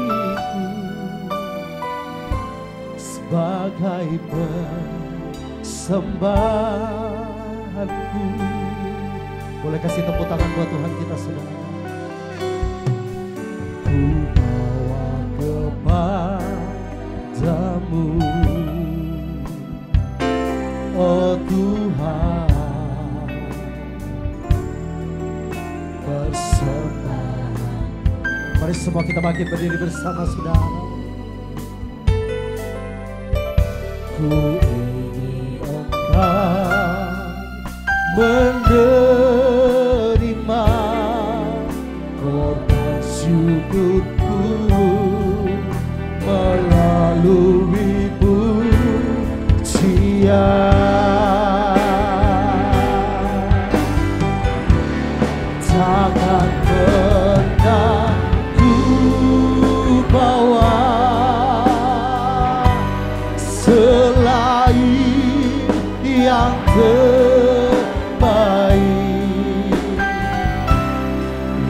sebagai persembahanku. Boleh kasih tepuk tangan buat Tuhan kita, saudara. Ku bawa kepadamu, oh Tuhan, persembahan. Mari semua kita bangkit berdiri bersama, saudara. Ku ingin Engkau menerima korban syukurku melalui pujian. Takkan pernah ku bawa selain yang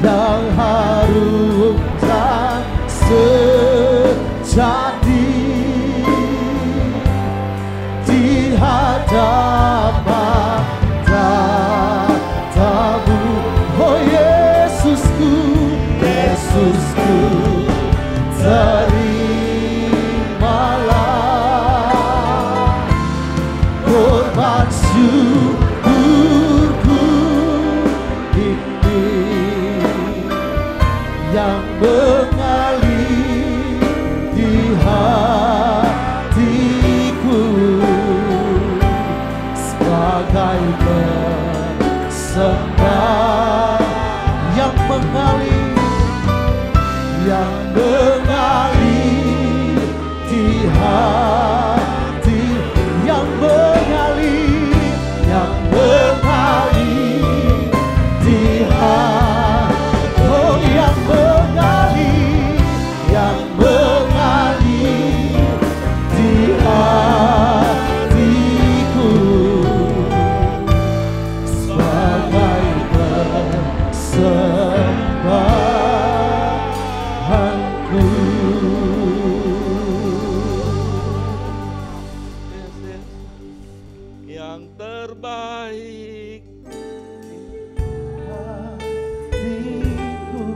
yang harum dan sejati di hadapan tatamu. Oh Yesusku, Yesusku, terimalah korban syukurku ini yang mengalir di hatiku sebagai persembahan yang mengalir di hati, yang mengalir di hati, oh yang mengalir di hatiku sebagai persembahanku. Yang terbaik hatiku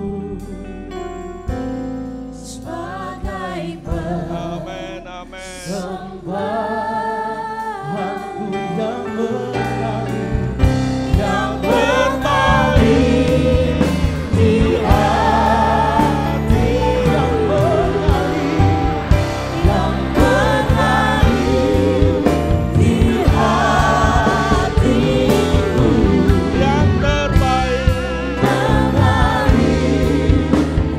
sebagai persembahanku yang mengalir di hati, yang mengalir di hatiku, yang terbaik mengalir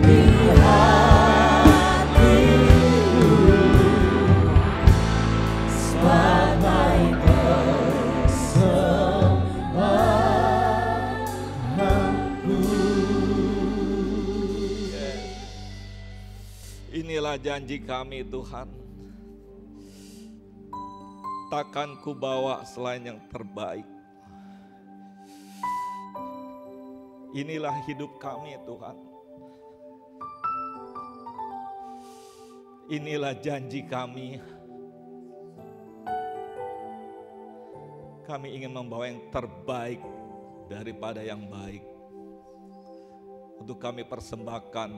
di hatiku sebagai persembahanku. Inilah janji kami Tuhan. Takkan ku bawa selain yang terbaik, Inilah hidup kami Tuhan. Inilah janji kami. Kami ingin membawa yang terbaik daripada yang baik. Untuk kami persembahkan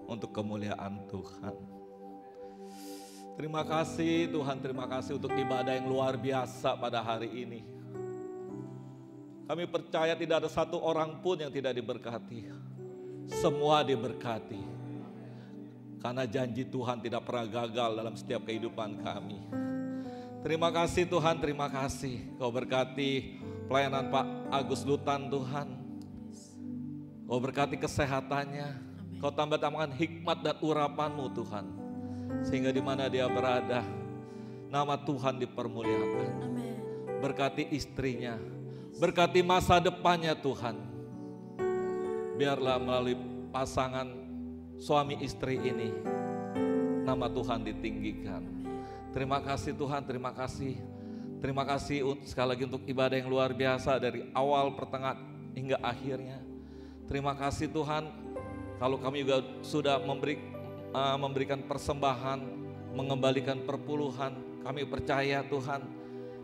untuk kemuliaan Tuhan. Terima kasih Tuhan, terima kasih untuk ibadah yang luar biasa pada hari ini. Kami percaya tidak ada satu orang pun yang tidak diberkati. Semua diberkati. Karena janji Tuhan tidak pernah gagal dalam setiap kehidupan kami. Terima kasih Tuhan, terima kasih. Kau berkati pelayanan Pak Agus Lutan Tuhan. Kau berkati kesehatannya. Kau tambah-tambahkan hikmat dan urapan-Mu Tuhan. Sehingga di mana dia berada, nama Tuhan dipermuliakan. Berkati istrinya, berkati masa depannya Tuhan. Biarlah melalui pasangan suami istri ini, nama Tuhan ditinggikan. Terima kasih Tuhan, terima kasih. Terima kasih sekali lagi untuk ibadah yang luar biasa dari awal, pertengahan hingga akhirnya. Terima kasih Tuhan, kalau kami juga sudah memberikan persembahan, mengembalikan perpuluhan. Kami percaya Tuhan,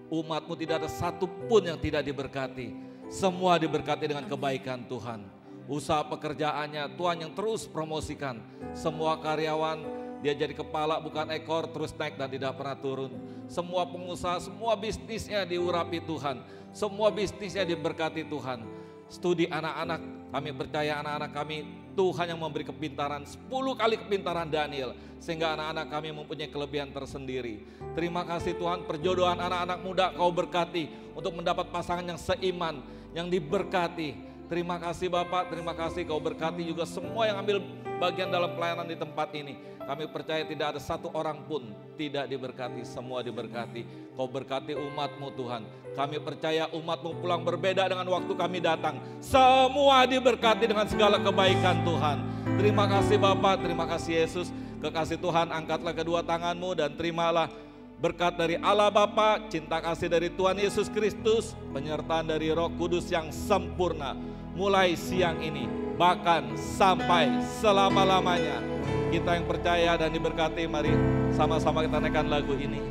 umat-Mu tidak ada satu pun yang tidak diberkati. Semua diberkati dengan kebaikan Tuhan. Usaha pekerjaannya Tuhan yang terus promosikan. Semua karyawan dia jadi kepala bukan ekor, terus naik dan tidak pernah turun. Semua pengusaha, semua bisnisnya diurapi Tuhan. Semua bisnisnya diberkati Tuhan. Studi anak-anak, kami percaya anak-anak kami Tuhan yang memberi kepintaran 10 kali kepintaran Daniel. Sehingga anak-anak kami mempunyai kelebihan tersendiri. Terima kasih Tuhan, perjodohan anak-anak muda Kau berkati untuk mendapat pasangan yang seiman, yang diberkati. Terima kasih Bapak, terima kasih Kau berkati juga semua yang ambil bagian dalam pelayanan di tempat ini. Kami percaya tidak ada satu orang pun tidak diberkati, semua diberkati. Kau berkati umat-Mu Tuhan. Kami percaya umat-Mu pulang berbeda dengan waktu kami datang. Semua diberkati dengan segala kebaikan Tuhan. Terima kasih Bapak, terima kasih Yesus. Kekasih Tuhan, angkatlah kedua tangan-Mu dan terimalah berkat dari Allah Bapa, cinta kasih dari Tuhan Yesus Kristus, penyertaan dari Roh Kudus yang sempurna. Mulai siang ini, bahkan sampai selama-lamanya. Kita yang percaya dan diberkati, mari sama-sama kita naikkan lagu ini.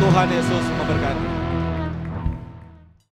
Tuhan Yesus memberkati.